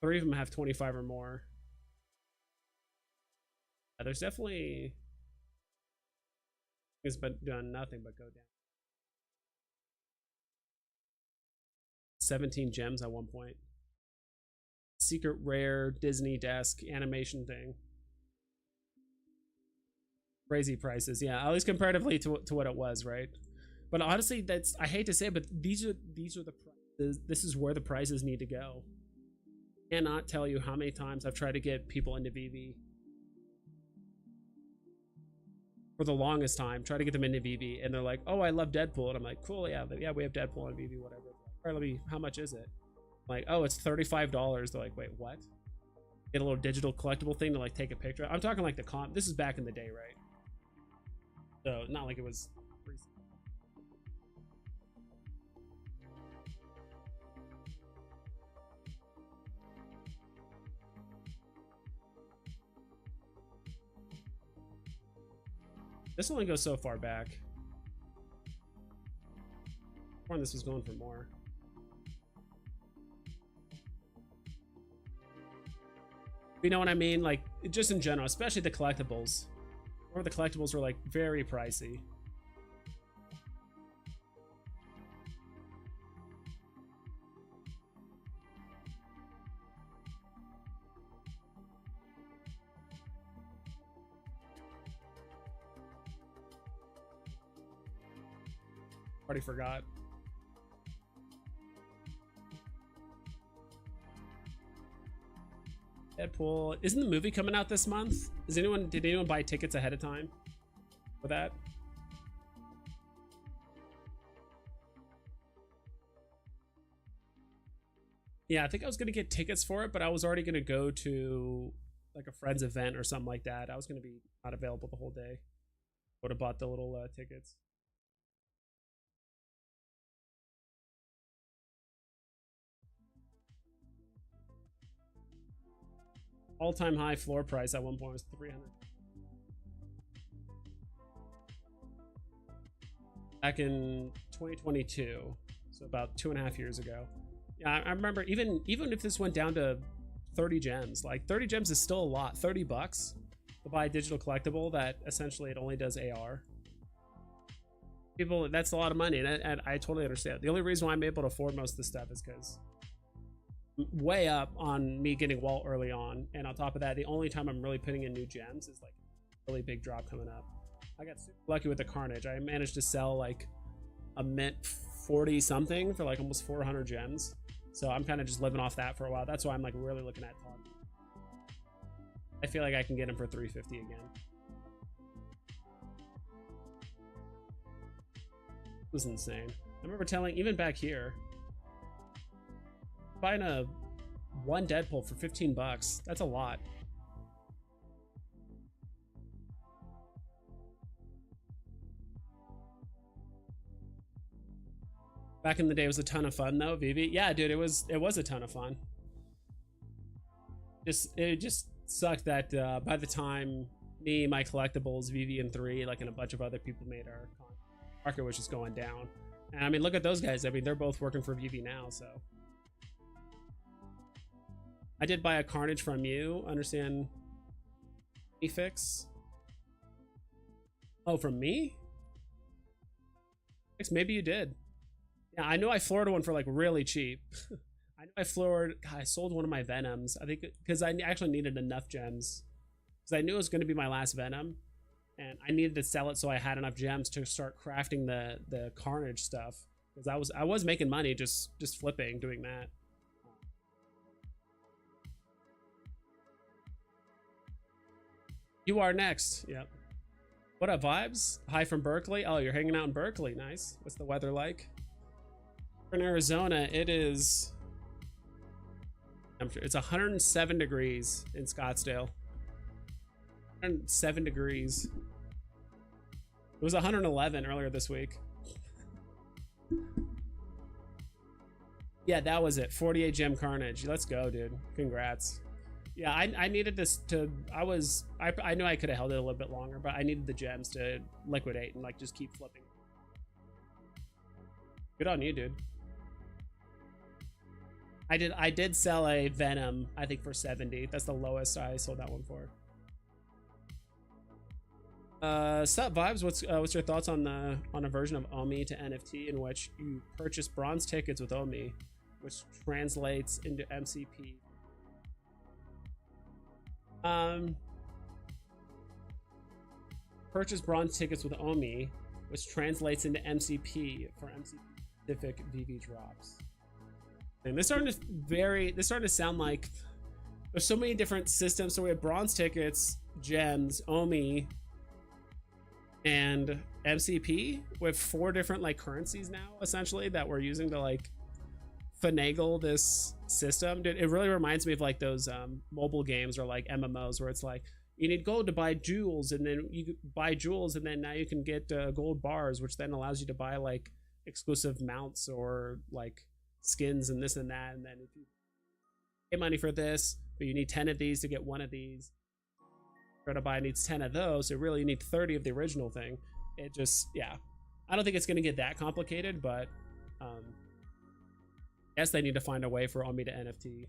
3 of them have 25 or more. There's definitely it's been done nothing but go down. 17 gems at one point. Secret rare Disney desk animation thing. Crazy prices, yeah, at least comparatively to what it was, right? But honestly, that's, I hate to say it, but these are the prices. This is where the prices need to go. I cannot tell you how many times I've tried to get people into Veve. For the longest time, try to get them into Veve, and they're like, "Oh, I love Deadpool," and I'm like, "Cool, yeah, we have Deadpool on Veve, whatever." All right, let me. How much is it? I'm like, "Oh, it's $35." They're like, "Wait, what?" Get a little digital collectible thing to like take a picture. I'm talking like the comp. This is back in the day, right? So not like it was recent. This only goes so far back. This was going for more. You know what I mean? Like, just in general, especially the collectibles. Or the collectibles were like very pricey. Already forgot. Deadpool. Isn't the movie coming out this month? Did anyone buy tickets ahead of time for that? Yeah, I think I was gonna get tickets for it, but I was already gonna go to like a friend's event or something like that. I was gonna be not available the whole day. Would have bought the little tickets. All-time high floor price at one point was 300. Back in 2022, so about 2.5 years ago. Yeah, I remember even if this went down to 30 gems, like 30 gems is still a lot. $30 to buy a digital collectible that essentially it only does AR. People, that's a lot of money, and I totally understand. The only reason why I'm able to afford most of this stuff is because way up on me getting Walt early on, and on top of that, the only time I'm really putting in new gems is like a really big drop coming up. I got super lucky with the Carnage. I managed to sell like a mint 40 something for like almost 400 gems, so I'm kind of just living off that for a while. That's why I'm like really looking at Todd. I feel like I can get him for 350 again. It was insane. I remember telling, even back here, buying a one Deadpool for 15 bucks, that's a lot. Back in the day, it was a ton of fun though. Veve, yeah, dude, it was a ton of fun. It just sucked that by the time me, my collectibles, Veve and 3, like, and a bunch of other people made our market, which is going down. And I mean, look at those guys. I mean, they're both working for Veve now, so. I did buy a Carnage from you. Understand? Fix. Oh, from me? Maybe you did. Yeah, I know I floored one for like really cheap. I know I floored. God, I sold one of my Venoms. I think because I actually needed enough gems. Because I knew it was going to be my last Venom, and I needed to sell it so I had enough gems to start crafting the Carnage stuff. Because I was making money just flipping, doing that. You are next. Yep. What up, vibes? Hi from Berkeley. Oh, you're hanging out in Berkeley. Nice. What's the weather like? In Arizona, it is. I'm sure it's 107 degrees in Scottsdale. 107 degrees. It was 111 earlier this week. Yeah, that was it. 48 gem Carnage. Let's go, dude. Congrats. Yeah, I needed this to. I knew I could have held it a little bit longer, but I needed the gems to liquidate and like just keep flipping. Good on you, dude. I did sell a Venom, I think, for 70. That's the lowest I sold that one for. Sup, vibes? What's your thoughts on a version of Omi to NFT in which you purchase bronze tickets with Omi, which translates into MCP? Purchase bronze tickets with Omi, which translates into MCP for MCP specific Veve drops. And this starting to sound like there's so many different systems. So we have bronze tickets, gems, Omi, and MCP with 4 different like currencies now, essentially, that we're using to like finagle this system. Dude, it really reminds me of like those mobile games or like MMOs where it's like you need gold to buy jewels, and then you buy jewels, and then now you can get gold bars, which then allows you to buy like exclusive mounts or like skins and this and that. And then if you pay money for this, but you need 10 of these to get one of these, try to buy needs 10 of those, so really you need 30 of the original thing. It just, yeah, I don't think it's going to get that complicated, but I guess they need to find a way for Omi to NFT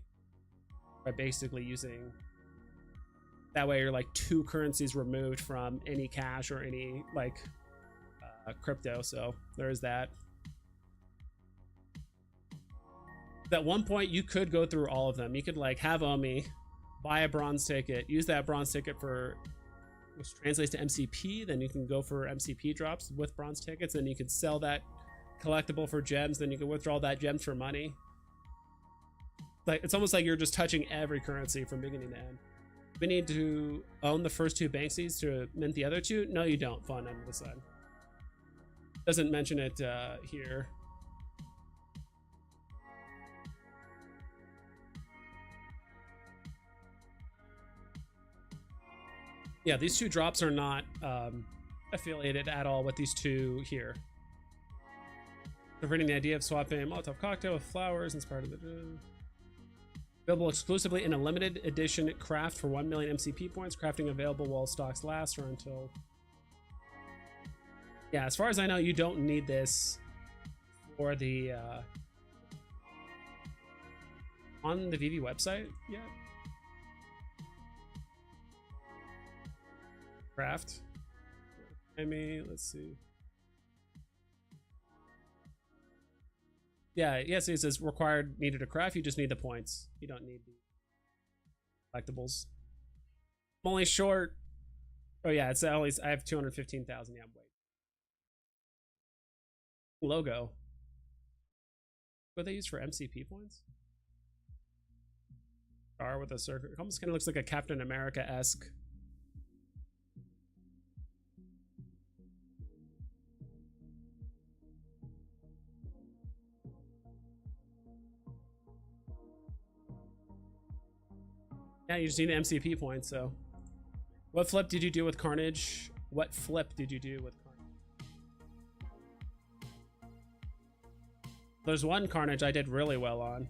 by basically using that way you're like 2 currencies removed from any cash or any like crypto. So there's that. At one point you could go through all of them. You could like have Omi, buy a bronze ticket, use that bronze ticket for, which translates to MCP, then you can go for MCP drops with bronze tickets, and you can sell that collectible for gems, then you can withdraw that gems for money. Like it's almost like you're just touching every currency from beginning to end. We need to own the first 2 Banksies to mint the other 2. No, you don't. Fun under the sun. Doesn't mention it here. Yeah, these 2 drops are not affiliated at all with these 2 here. Converting the idea of swapping a Molotov cocktail with flowers inspired of the... Available exclusively in a limited edition craft for 1 million MCP points. Crafting available while stocks last or until... Yeah, as far as I know, you don't need this for the... on the Veve website yet. Craft. I mean, let's see. Yeah, yes, it says required needed to craft. You just need the points. You don't need the collectibles. I'm only short. Oh yeah, it's at least I have 215,000. Yeah, wait. Logo. What they use for MCP points? Star with a circle. It almost kind of looks like a Captain America-esque. Yeah, you just need MCP points, so. What flip did you do with Carnage? What flip did you do with Carnage? There's one Carnage I did really well on.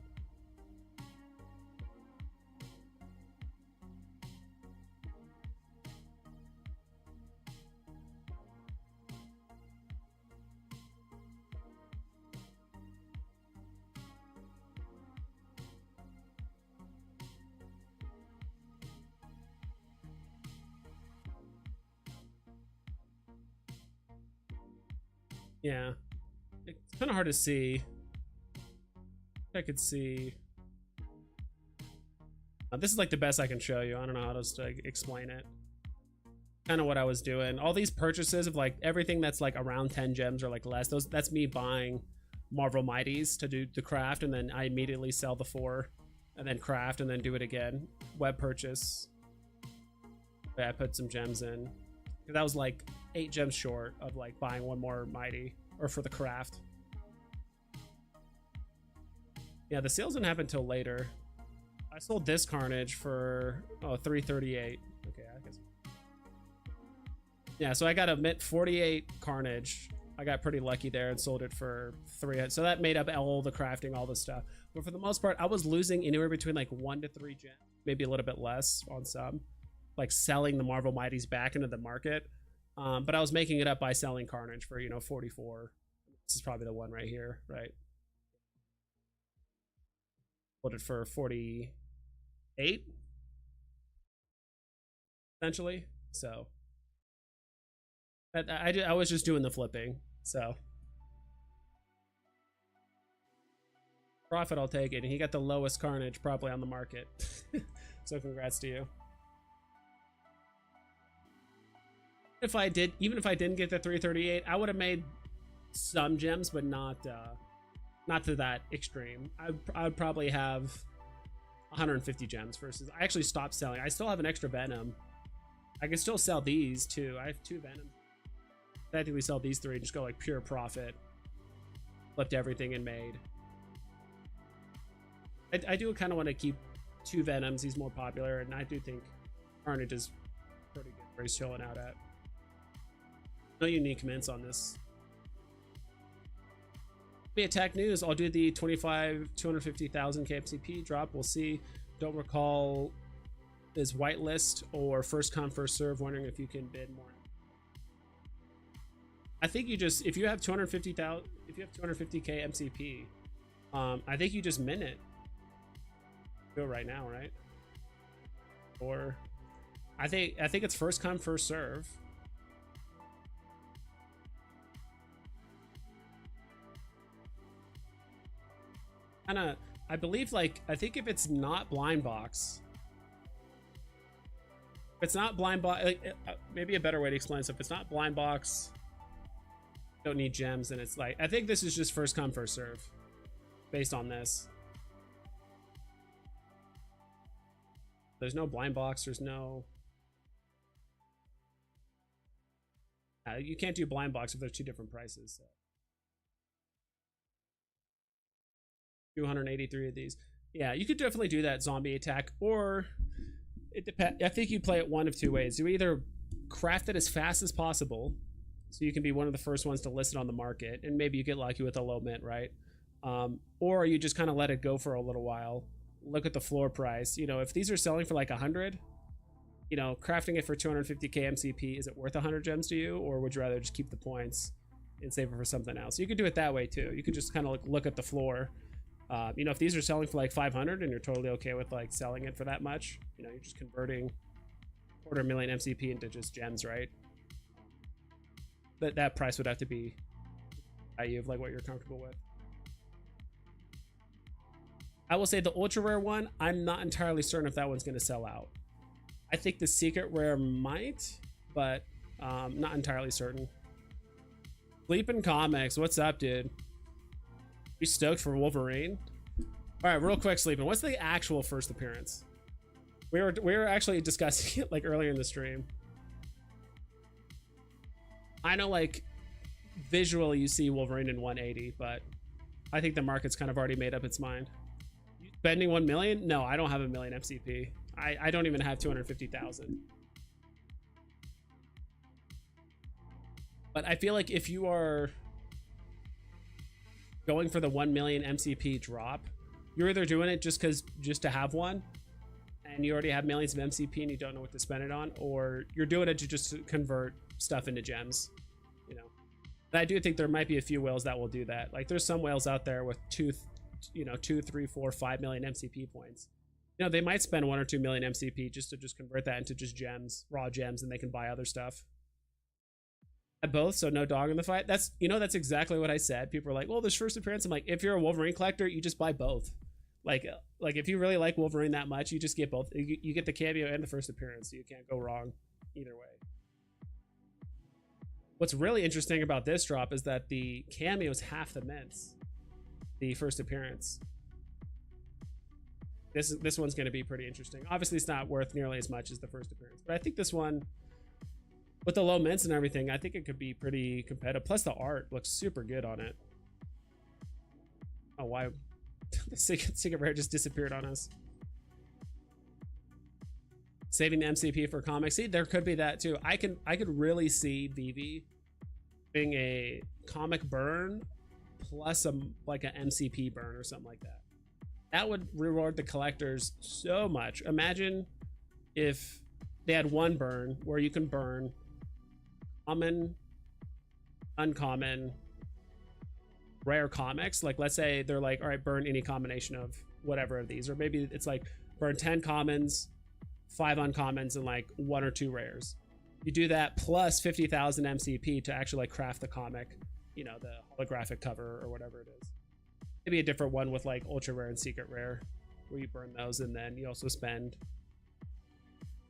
Yeah, it's kind of hard to see. I could see. This is like the best I can show you. I don't know how to like, explain it. Kind of what I was doing. All these purchases of like everything that's like around 10 gems or like less. That's me buying Marvel Mighties to do the craft, and then I immediately sell the 4, and then craft, and then do it again. Web purchase. Yeah, I put some gems in. That was like 8 gems short of like buying one more Mighty, or for the craft. Yeah, the sales didn't happen until later. I sold this Carnage for 338. Okay, I guess. Yeah, so I got a mint 48 Carnage. I got pretty lucky there and sold it for 300. So that made up all the crafting, all the stuff. But for the most part, I was losing anywhere between like 1 to 3 gems, maybe a little bit less on some, like selling the Marvel Mighties back into the market. But I was making it up by selling Carnage for 44. This is probably the one right here, right? Sold it for 48 essentially. So I was just doing the flipping. So profit, I'll take it. And he got the lowest Carnage probably on the market. So congrats to you. Even if I didn't get the 338, I would have made some gems, but not to that extreme. I would probably have 150 gems versus I actually stopped selling. I still have an extra Venom. I can still sell these too. I have 2 Venom. I think we sell these 3 and just go like pure profit. Flipped everything and made. I do kind of want to keep 2 Venoms. He's more popular, and I do think Carnage is pretty good where he's chilling out at. No unique mints on this. Be attack news. I'll do the 250,000 KMCP drop. We'll see. Don't recall is whitelist or first come first serve. Wondering if you can bid more. I think you just, if you have 250,000, if you have 250k MCP, I think you just mint it. Do it right now, right? Or I think it's first come first serve. I believe, like, I think if it's not blind box, if it's not blind box, like, maybe a better way to explain this, if it's not blind box, don't need gems, and it's like, I think this is just first come first serve based on this. There's no blind box, there's no you can't do blind box if there's 2 different prices. So 283 of these. Yeah, you could definitely do that zombie attack, or it depends. I think you play it one of 2 ways. You either craft it as fast as possible, so you can be one of the first ones to list it on the market, and maybe you get lucky with a low mint, right? Or you just kind of let it go for a little while, look at the floor price. If these are selling for like 100, crafting it for 250k MCP, is it worth 100 gems to you, or would you rather just keep the points and save it for something else? You could do it that way too. You could just kind of look at the floor. If these are selling for like 500 and you're totally okay with like selling it for that much, you're just converting 250,000 MCP into just gems, right? That price would have to be value of like what you're comfortable with. I will say the ultra rare one, I'm not entirely certain if that one's going to sell out. I think the secret rare might, but not entirely certain. Sleeping Comics, what's up, dude? You stoked for Wolverine? All right, real quick, Sleeping. What's the actual first appearance? We were actually discussing it like earlier in the stream. I know, like, visually you see Wolverine in 180, but I think the market's kind of already made up its mind. Spending 1 million? No, I don't have 1 million MCP. I don't even have 250,000. But I feel like if you are going for the 1 million MCP drop, you're either doing it just to have one, and you already have millions of MCP and you don't know what to spend it on, or you're doing it to just convert stuff into gems. And I do think there might be a few whales that will do that. Like, there's some whales out there with 2, 3, 4, 5 million MCP points. They might spend 1 or 2 million MCP just to convert that into just gems, raw gems, and they can buy other stuff. Both, so no dog in the fight. That's, you know, that's exactly what I said. People are like, well, there's first appearance. I'm like, if you're a Wolverine collector, you just buy both. Like if you really like Wolverine that much, you just get both. You get the cameo and the first appearance, so you can't go wrong either way. What's really interesting about this drop is that the cameo is half the mints, the first appearance. This one's going to be pretty interesting. Obviously, it's not worth nearly as much as the first appearance, but I think this one, with the low mints and everything, I think it could be pretty competitive. Plus, the art looks super good on it. Oh, why? The Secret Rare just disappeared on us. Saving the MCP for comics. See, there could be that too. I could really see Veve being a comic burn plus like an MCP burn or something like that. That would reward the collectors so much. Imagine if they had one burn where you can burn common, uncommon, rare comics. Like, let's say they're like, all right, burn any combination of whatever of these, or maybe it's like burn 10 commons, 5 uncommons, and like 1 or 2 rares. You do that plus 50,000 MCP to actually like craft the comic, you know, the holographic cover or whatever it is. Maybe a different one with like ultra rare and secret rare, where you burn those and then you also spend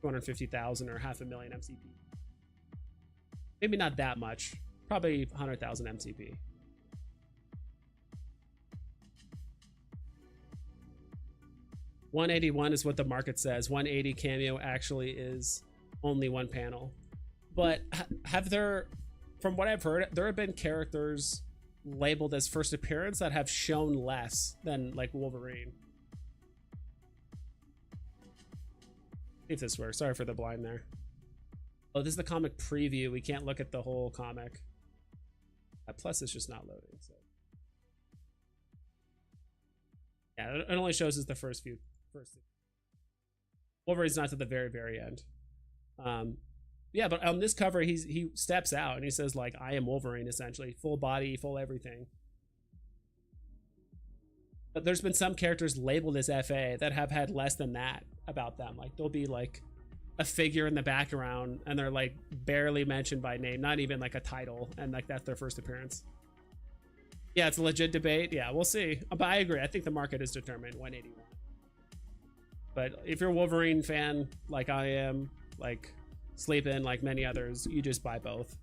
250,000 or 500,000 MCP. Maybe not that much, probably 100,000 MCP. $181 is what the market says. 180 cameo actually is only one panel. But have there, from what I've heard, there have been characters labeled as first appearance that have shown less than like Wolverine. See if this works. Sorry for the blind there. Oh, this is the comic preview. We can't look at the whole comic. Plus, it's just not loading. So, yeah, it only shows us the first few. Wolverine's not to the very, very end. Yeah, but on this cover, he steps out and he says like, "I am Wolverine," essentially, full body, full everything. But there's been some characters labeled as FA that have had less than that about them. Like, there'll be like a figure in the background and they're like barely mentioned by name, not even like a title, and like that's their first appearance. Yeah, it's a legit debate. Yeah, we'll see. But I agree. I think the market is determined 181. But if you're a Wolverine fan like I am, like Sleep In, like many others, you just buy both.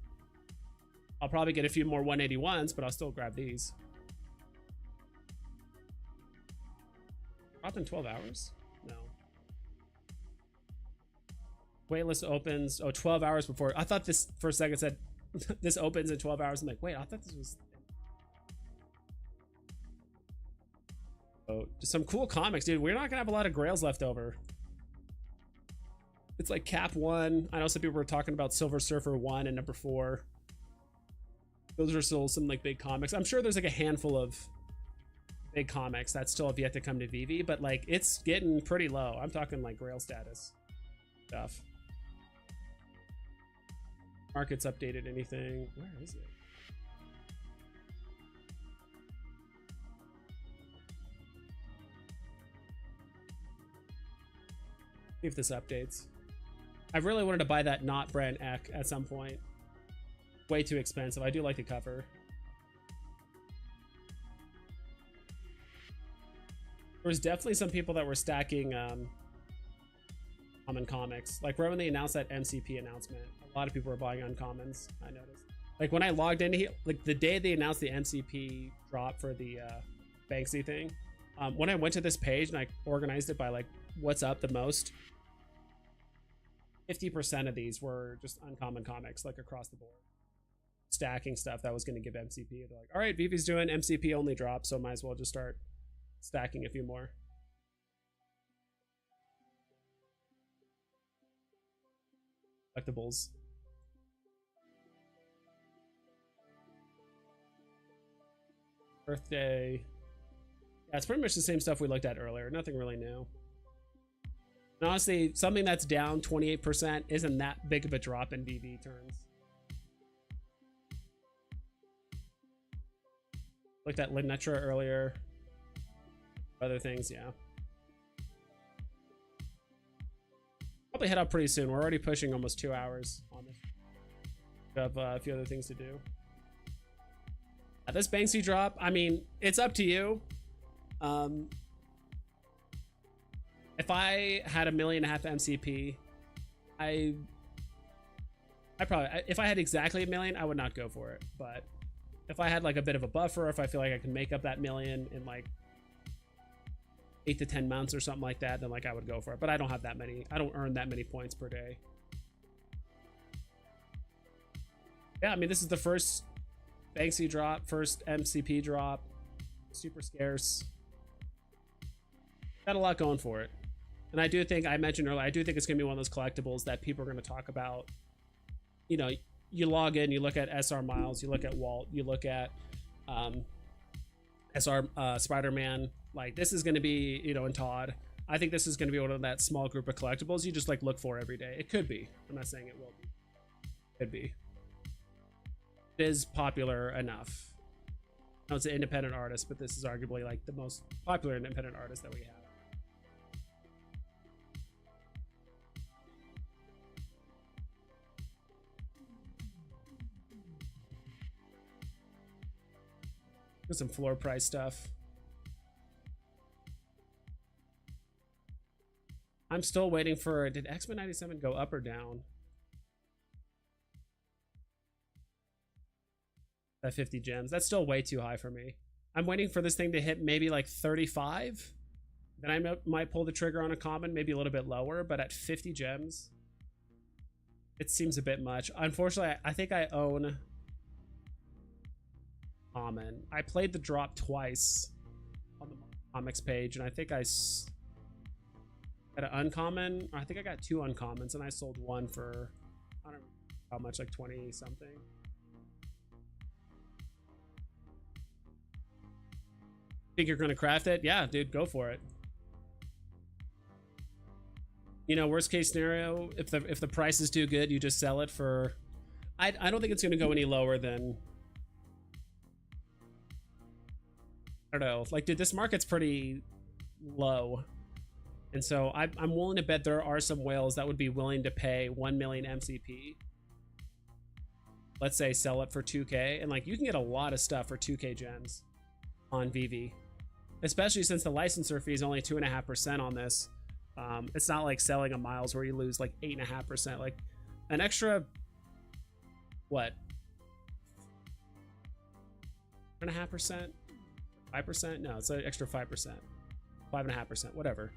I'll probably get a few more 181s, but I'll still grab these. Drop in 12 hours? No. Waitlist opens, 12 hours before. I thought this for a second said this opens in 12 hours. I'm like, wait, I thought this was... Oh, just some cool comics, dude. We're not gonna have a lot of grails left over. It's like Cap 1. I know some people were talking about Silver Surfer 1 and number 4. Those are still some like big comics. I'm sure there's like a handful of big comics that still have yet to come to Veve, but like it's getting pretty low. I'm talking like grail status stuff. Market's updated anything? Where is it? See if this updates. I really wanted to buy that not brand Ek at some point. Way too expensive. I do like the cover. There was definitely some people that were stacking common comics. Like right when they announced that MCP announcement, a lot of people were buying uncommons, I noticed. Like when I logged in, like the day they announced the MCP drop for the Banksy thing, when I went to this page and I organized it by like what's up the most, 50% of these were just uncommon comics, like across the board. Stacking stuff that was going to give MCP. They're like, all right, Veve's doing MCP only drop, so might as well just start stacking a few more. Collectibles. Birthday. Yeah, it's pretty much the same stuff we looked at earlier. Nothing really new. And honestly, something that's down 28% isn't that big of a drop in Veve terms. Looked at Linetra earlier. Other things, yeah. Probably head out pretty soon. We're already pushing almost 2 hours on this. Have a few other things to do. This Banksy drop, I mean, it's up to you. If I had 1.5 million MCP, I probably, if I had exactly 1 million, I would not go for it. But if I had like a bit of a buffer, if I feel like I can make up that 1 million in like 8 to 10 months or something like that, then like I would go for it. But I don't have that many. I don't earn that many points per day. Yeah, I mean, this is the first Banksy drop, first MCP drop, super scarce. Got a lot going for it. And I do think, I mentioned earlier, I do think it's going to be one of those collectibles that people are going to talk about. You know, you log in, you look at SR Miles, you look at Walt, you look at SR Spider-Man. Like, this is going to be, you know, and Todd. I think this is going to be one of that small group of collectibles you just like look for every day. It could be. I'm not saying it will be. Could be. It is popular enough. No, it's an independent artist, but this is arguably like the most popular independent artist that we have. Some floor price stuff. I'm still waiting for, did X-Men 97 go up or down? That 50 gems. That's still way too high for me. I'm waiting for this thing to hit maybe like 35. Then I might pull the trigger on a common, maybe a little bit lower, but at 50 gems, it seems a bit much. Unfortunately, I think I own common. I played the drop twice on the comics page, and I think I got an uncommon. I think I got 2 uncommons, and I sold one for, I don't know how much, like 20 something. Think you're gonna craft it? Yeah, dude, go for it. You know, worst case scenario, if the price is too good, you just sell it for. I don't think it's gonna go any lower than. I don't know. Like, dude, this market's pretty low, and so I'm willing to bet there are some whales that would be willing to pay 1 million MCP. Let's say sell it for 2K, and like you can get a lot of stuff for 2K gems on Veve, especially since the licensor fee is only 2.5% on this. It's not like selling a Miles where you lose like 8.5%. Like an extra, what, 1.5%, 5%? No, it's an extra 5%, 5.5%, whatever.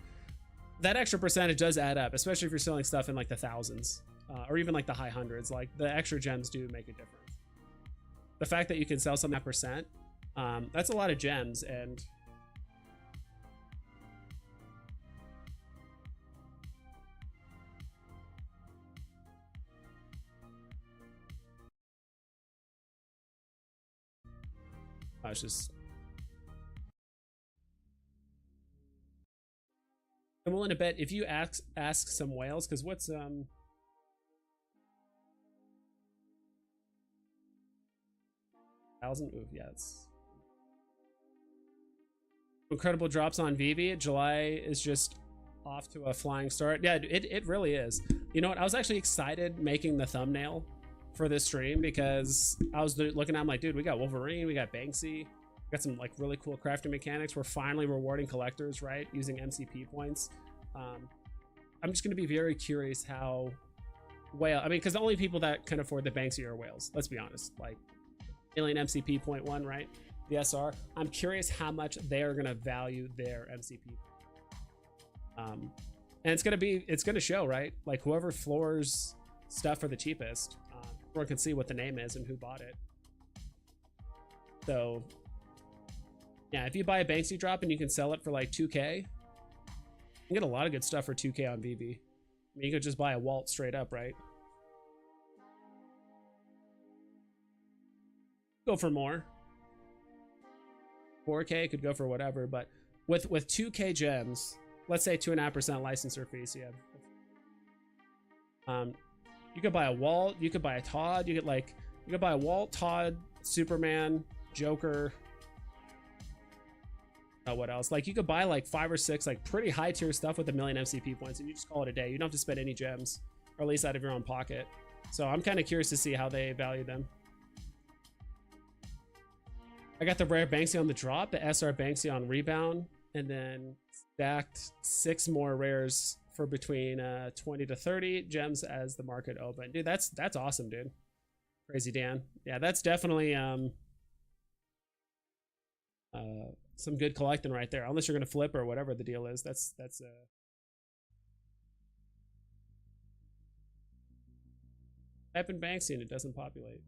That extra percentage does add up, especially if you're selling stuff in like the thousands or even like the high hundreds. Like the extra gems do make a difference. The fact that you can sell something at percent. That's a lot of gems, and I was just, I'm willing to bet if you ask some whales, because what's thousand? Ooh, yeah, it's incredible drops on Veve. July is just off to a flying start. Yeah, it really is. You know what? I was actually excited making the thumbnail for this stream because I was looking at, I'm like, dude, we got Wolverine, we got Banksy, we got some like really cool crafting mechanics. We're finally rewarding collectors, right, using MCP points. I'm just going to be very curious how whale, I mean, because the only people that can afford the Banksy are whales, let's be honest. Like alien MCP 0.1, right, the SR. I'm curious how much they are going to value their MCP. And it's going to show, right? Like whoever floors stuff for the cheapest, everyone can see what the name is and who bought it. So yeah, if you buy a Banksy drop and you can sell it for like 2K, you can get a lot of good stuff for 2K on Veve. I mean, you could just buy a Walt straight up, right? Go for more. 4K could go for whatever, but with 2K gems, let's say 2.5% licensor fee, so you have, you could buy a Walt, you could buy a Todd, you could buy a Walt, Todd, Superman, Joker. What else? Like you could buy like 5 or 6 like pretty high tier stuff with 1 million MCP points, and you just call it a day. You don't have to spend any gems, or at least out of your own pocket. So I'm kind of curious to see how they value them. I got the rare Banksy on the drop, the SR Banksy on rebound, and then stacked 6 more rares for between 20 to 30 gems as the market opened. Dude, that's awesome, dude. Crazy Dan. Yeah, that's definitely some good collecting right there. Unless you're gonna flip or whatever the deal is. That's type in Banksy and it doesn't populate.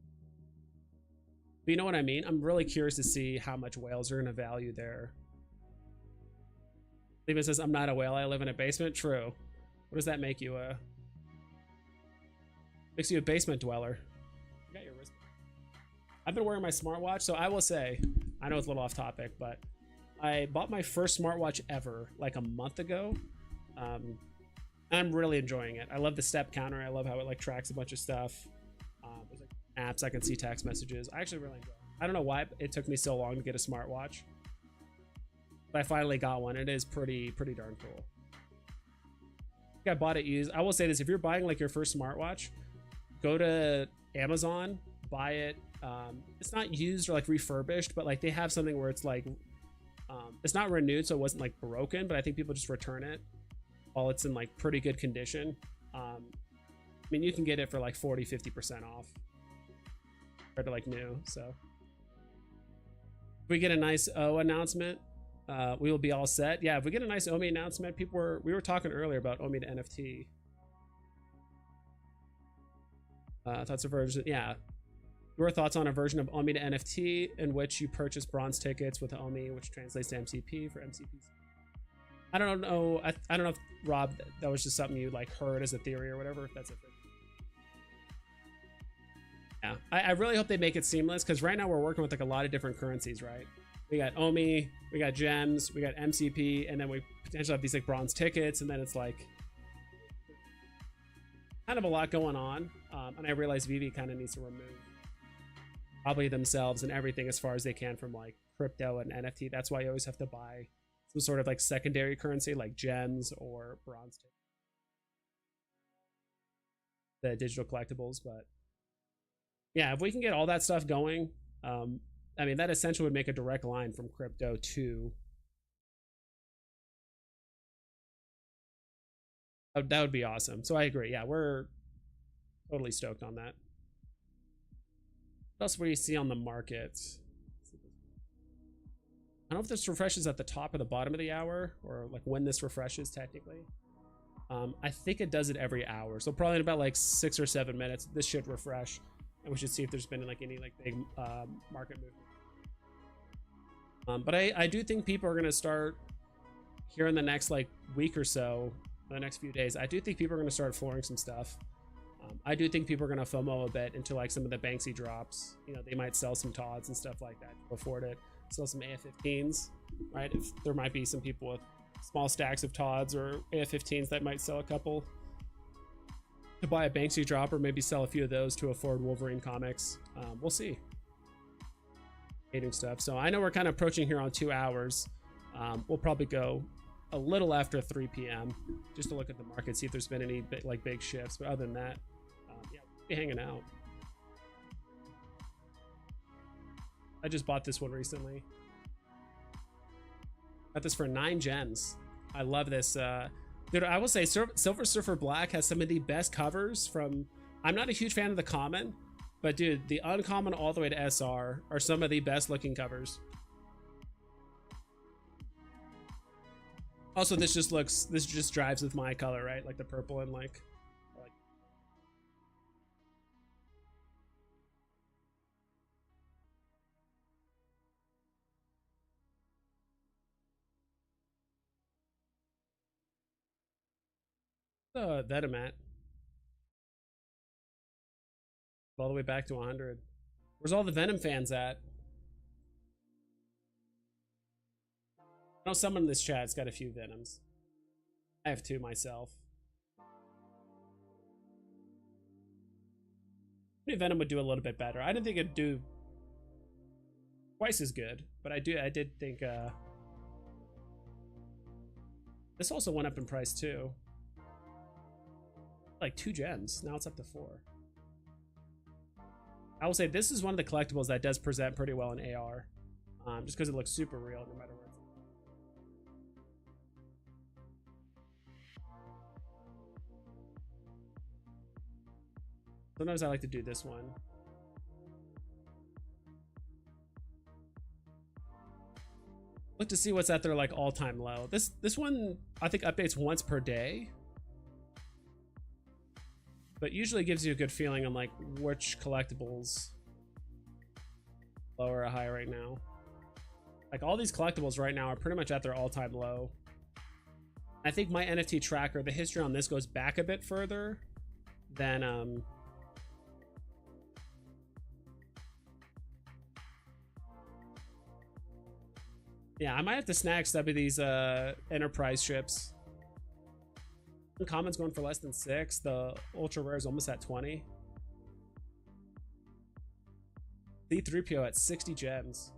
But you know what I mean? I'm really curious to see how much whales are gonna value their. Steven says, I'm not a whale, I live in a basement. True. What does that make you? Makes you a basement dweller. You got your wrist. I've been wearing my smartwatch, so I will say, I know it's a little off topic, but I bought my first smartwatch ever like a month ago. I'm really enjoying it. I love the step counter. I love how it like tracks a bunch of stuff. There's like apps, I can see text messages. I actually really enjoy it. I don't know why it took me so long to get a smartwatch, but I finally got one. It is pretty darn cool. I think I bought it used. I will say this: if you're buying like your first smartwatch, go to Amazon, buy it. It's not used or like refurbished, but like they have something where it's like it's not renewed, so it wasn't like broken, but I think people just return it while it's in like pretty good condition. I mean, you can get it for like 40-50% off compared to like new. So if we get a nice O announcement, we will be all set. Yeah, if we get a nice OMI announcement, we were talking earlier about OMI to NFT. Thoughts of version, yeah. Your thoughts on a version of OMI to NFT in which you purchase bronze tickets with OMI, which translates to MCP for MCPs. I don't know. I don't know if Rob, that was just something you like heard as a theory or whatever. If that's a thing. Yeah, I really hope they make it seamless, because right now we're working with like a lot of different currencies, right? We got OMI, we got gems, we got MCP, and then we potentially have these like bronze tickets, and then it's like kind of a lot going on. And I realize Veve kind of needs to remove probably themselves and everything as far as they can from like crypto and NFT. That's why you always have to buy some sort of like secondary currency like gems or bronze tickets, the digital collectibles. But yeah, if we can get all that stuff going, I mean, that essentially would make a direct line from crypto to that would be awesome. So I agree. Yeah, we're totally stoked on that. What else do we see on the market? I don't know if this refreshes at the top or the bottom of the hour, or like when this refreshes technically. I think it does it every hour, so probably in about like 6 or 7 minutes this should refresh, and we should see if there's been like any like big market movement. But I do think people are going to start here in the next like week or so, the next few days. I do think people are going to start flooring some stuff. I do think people are going to FOMO a bit into like some of the Banksy drops. You know, they might sell some Todds and stuff like that to afford it. Sell some AF15s, right? If there might be some people with small stacks of Todds or AF15s that might sell a couple to buy a Banksy drop, or maybe sell a few of those to afford Wolverine comics. We'll see. Hating stuff. So I know we're kind of approaching here on 2 hours. We'll probably go a little after 3 p.m. just to look at the market, see if there's been any big shifts. But other than that, yeah, we'll be hanging out. I just bought this one recently. Got this for 9 gems. I love this. Dude, I will say Silver Surfer Black has some of the best covers from... I'm not a huge fan of the common, but dude, the uncommon all the way to SR are some of the best looking covers. Also, this just drives with my color, right? Like the purple and like Venom at all the way back to 100. Where's all the Venom fans at? I know someone in this chat's got a few Venoms. I have 2 myself. Maybe Venom would do a little bit better. I didn't think it'd do twice as good, but I did think this also went up in price too. Like 2 gems. Now it's up to 4. I will say this is one of the collectibles that does present pretty well in AR, just because it looks super real no matter where it's. Sometimes I like to do this one. Look to see what's at their like all-time low. This one I think updates once per day, but usually gives you a good feeling on like which collectibles low or high right now. Like all these collectibles right now are pretty much at their all-time low. I think my NFT tracker, the history on this goes back a bit further than yeah, I might have to snag some of these enterprise ships. Uncommons going for less than 6. The ultra rare is almost at 20. C3PO at 60 gems.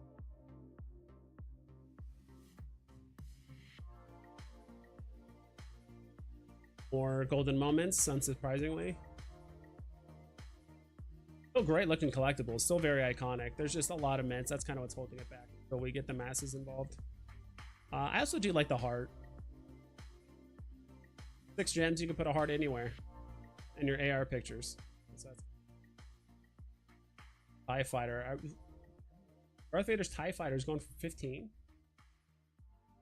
More golden moments, unsurprisingly. Still great looking collectibles, still very iconic. There's just a lot of mints. That's kind of what's holding it back until we get the masses involved. I also do like the heart. 6 gems, you can put a heart anywhere in your AR pictures. So that's TIE Fighter. Darth Vader's TIE Fighter is going for 15.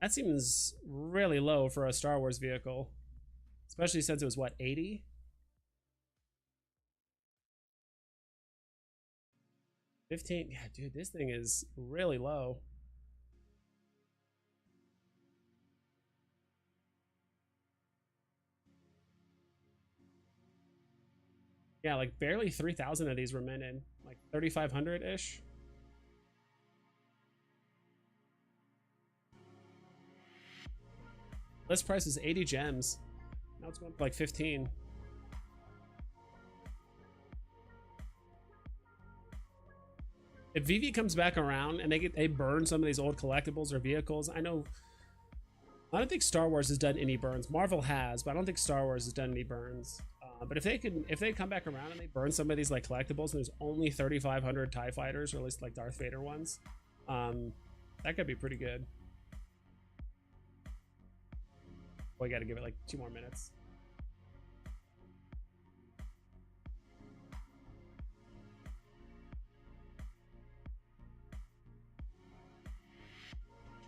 That seems really low for a Star Wars vehicle, especially since it was what, 80? $15. Yeah, dude, this thing is really low. Yeah, like barely 3,000 of these were minted, like 3,500 ish. List price is 80 gems. Now it's going for like 15. If Veve comes back around and they burn some of these old collectibles or vehicles, I don't think Star Wars has done any burns. Marvel has, but I don't think Star Wars has done any burns. But if they come back around and they burn some of these like collectibles, and there's only 3,500 TIE fighters, or at least like Darth Vader ones, that could be pretty good. We got to give it like 2 more minutes.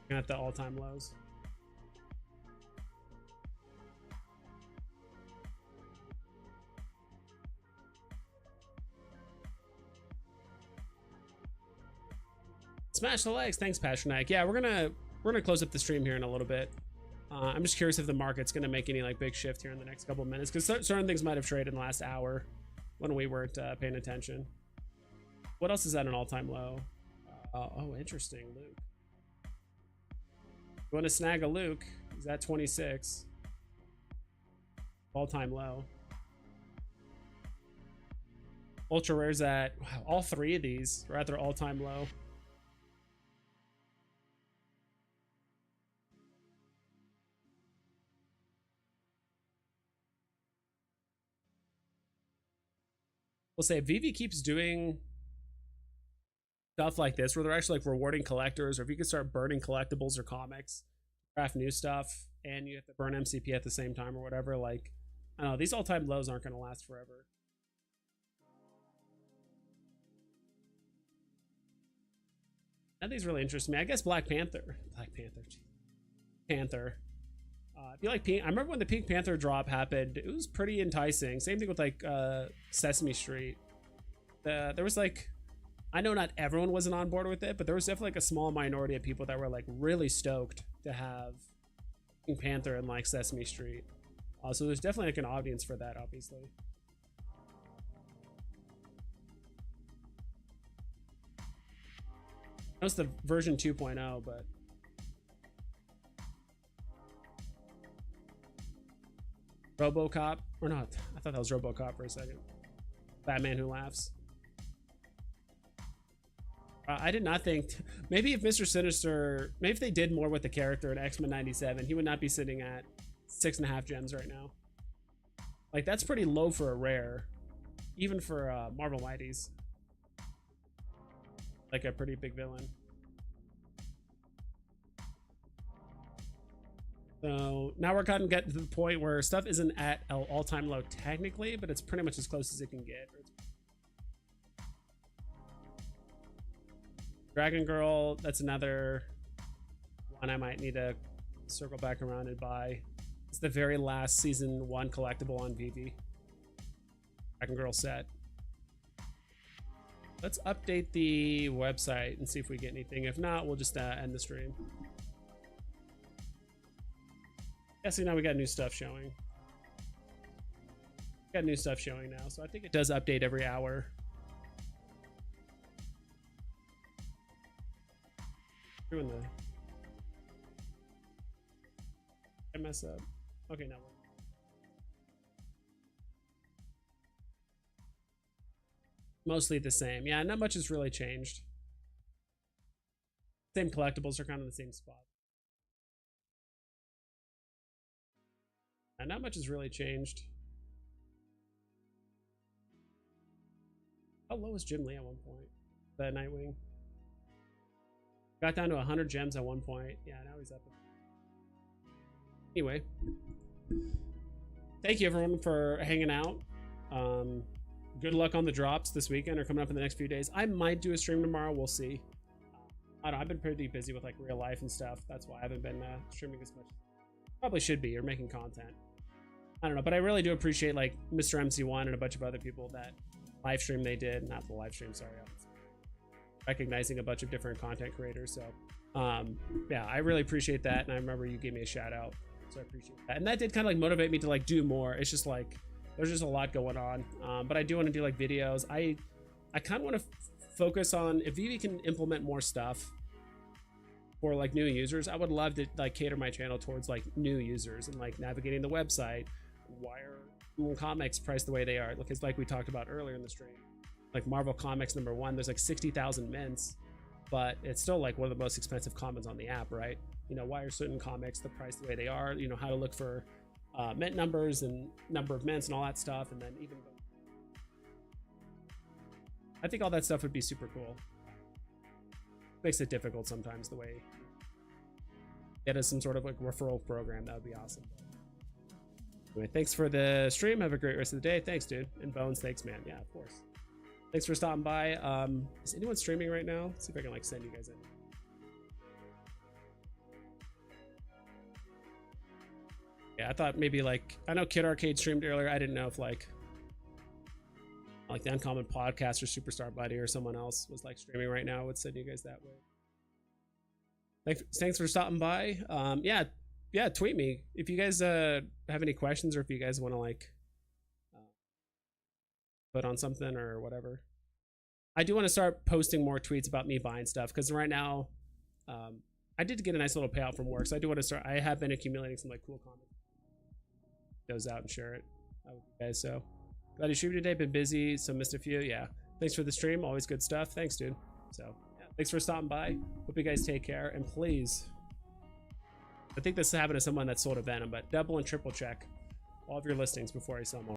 At the all-time lows. Smash the likes. Thanks, Pasternak. Yeah, we're gonna close up the stream here in a little bit. I'm just curious if the market's gonna make any like big shift here in the next couple of minutes, because certain things might have traded in the last hour when we weren't paying attention. What else is at an all-time low? Oh, interesting. Luke. You want to snag a Luke? He's at 26. All-time low. Ultra rares at, wow, all 3 of these are at their all-time low. We'll say if Veve keeps doing stuff like this where they're actually like rewarding collectors, or if you could start burning collectibles or comics, craft new stuff, and you have to burn MCP at the same time or whatever, like, I don't know, these all-time lows aren't going to last forever. None of these really interest me. I guess Black Panther. Panther. If you like Pink, I remember when the Pink Panther drop happened, it was pretty enticing. Same thing with like Sesame Street. There was like, I know not everyone wasn't on board with it, but there was definitely like a small minority of people that were like really stoked to have Pink Panther and like Sesame Street. So there's definitely like an audience for that, obviously. That was the version 2.0, but RoboCop, or not, I thought that was RoboCop for a second. Batman Who Laughs. I did not think, maybe if Mr. Sinister, maybe if they did more with the character in X-Men 97, he would not be sitting at 6.5 gems right now. Like, that's pretty low for a rare, even for Marvel Mighties. like a pretty big villain. So now we're kind of getting to the point where stuff isn't at an all-time low technically, but it's pretty much as close as it can get. Dragon Girl, that's another one I might need to circle back around and buy. It's the very last season 1 collectible on Veve. Dragon Girl set. Let's update the website and see if we get anything. If not, we'll just end the stream. Yeah, see, now we got new stuff showing. Got new stuff showing now, so I think it does update every hour. Doing the... I mess up. Okay, now we're... Mostly the same. Yeah, not much has really changed. Same collectibles are kind of the same spot. And not much has really changed. How low was Jim Lee at one point? That Nightwing. Got down to 100 gems at one point. Yeah, now he's up. Anyway. Thank you everyone for hanging out. Good luck on the drops this weekend or coming up in the next few days. I might do a stream tomorrow. We'll see. I don't know. I've been pretty busy with like real life and stuff. That's why I haven't been streaming as much. Probably should be, or making content. I don't know, but I really do appreciate like Mr. MC1 and a bunch of other people that live stream they did. Not the live stream, sorry. I was recognizing a bunch of different content creators. So yeah, I really appreciate that. And I remember you gave me a shout out. So I appreciate that. And that did kind of like motivate me to like do more. It's just like, there's just a lot going on. But I do want to do like videos. I kind of want to focus on, if Veve can implement more stuff for like new users, I would love to like cater my channel towards like new users and like navigating the website. Why are comics priced the way they are? Because like we talked about earlier in the stream, like Marvel Comics #1, there's like 60,000 mints, but it's still like one of the most expensive commons on the app, right? You know, why are certain comics the price the way they are? You know, how to look for mint numbers and number of mints and all that stuff, and then even I think all that stuff would be super cool. Makes it difficult sometimes the way get us some sort of like referral program. That would be awesome. Anyway, thanks for the stream. Have a great rest of the day. Thanks, dude. And Bones, thanks, man. Yeah, of course. Thanks for stopping by. Is anyone streaming right now? Let's see if I can like send you guys in. Yeah, I thought maybe like, I know Kid Arcade streamed earlier. I didn't know if like the Uncommon Podcast or Superstar Buddy or someone else was like streaming right now. I would send you guys that way. Thanks for stopping by. Yeah, tweet me if you guys have any questions, or if you guys want to like put on something or whatever. I do want to start posting more tweets about me buying stuff, because right now I did get a nice little payout from work, so I do want to start. I have been accumulating some like cool comments. Goes out and share it with you guys. So glad you streamed today. Been busy, so missed a few. Yeah, thanks for the stream. Always good stuff. Thanks, dude. So yeah, thanks for stopping by. Hope you guys take care, and please, I think this happened to someone that sold a Venom, but double and triple check all of your listings before I sell more.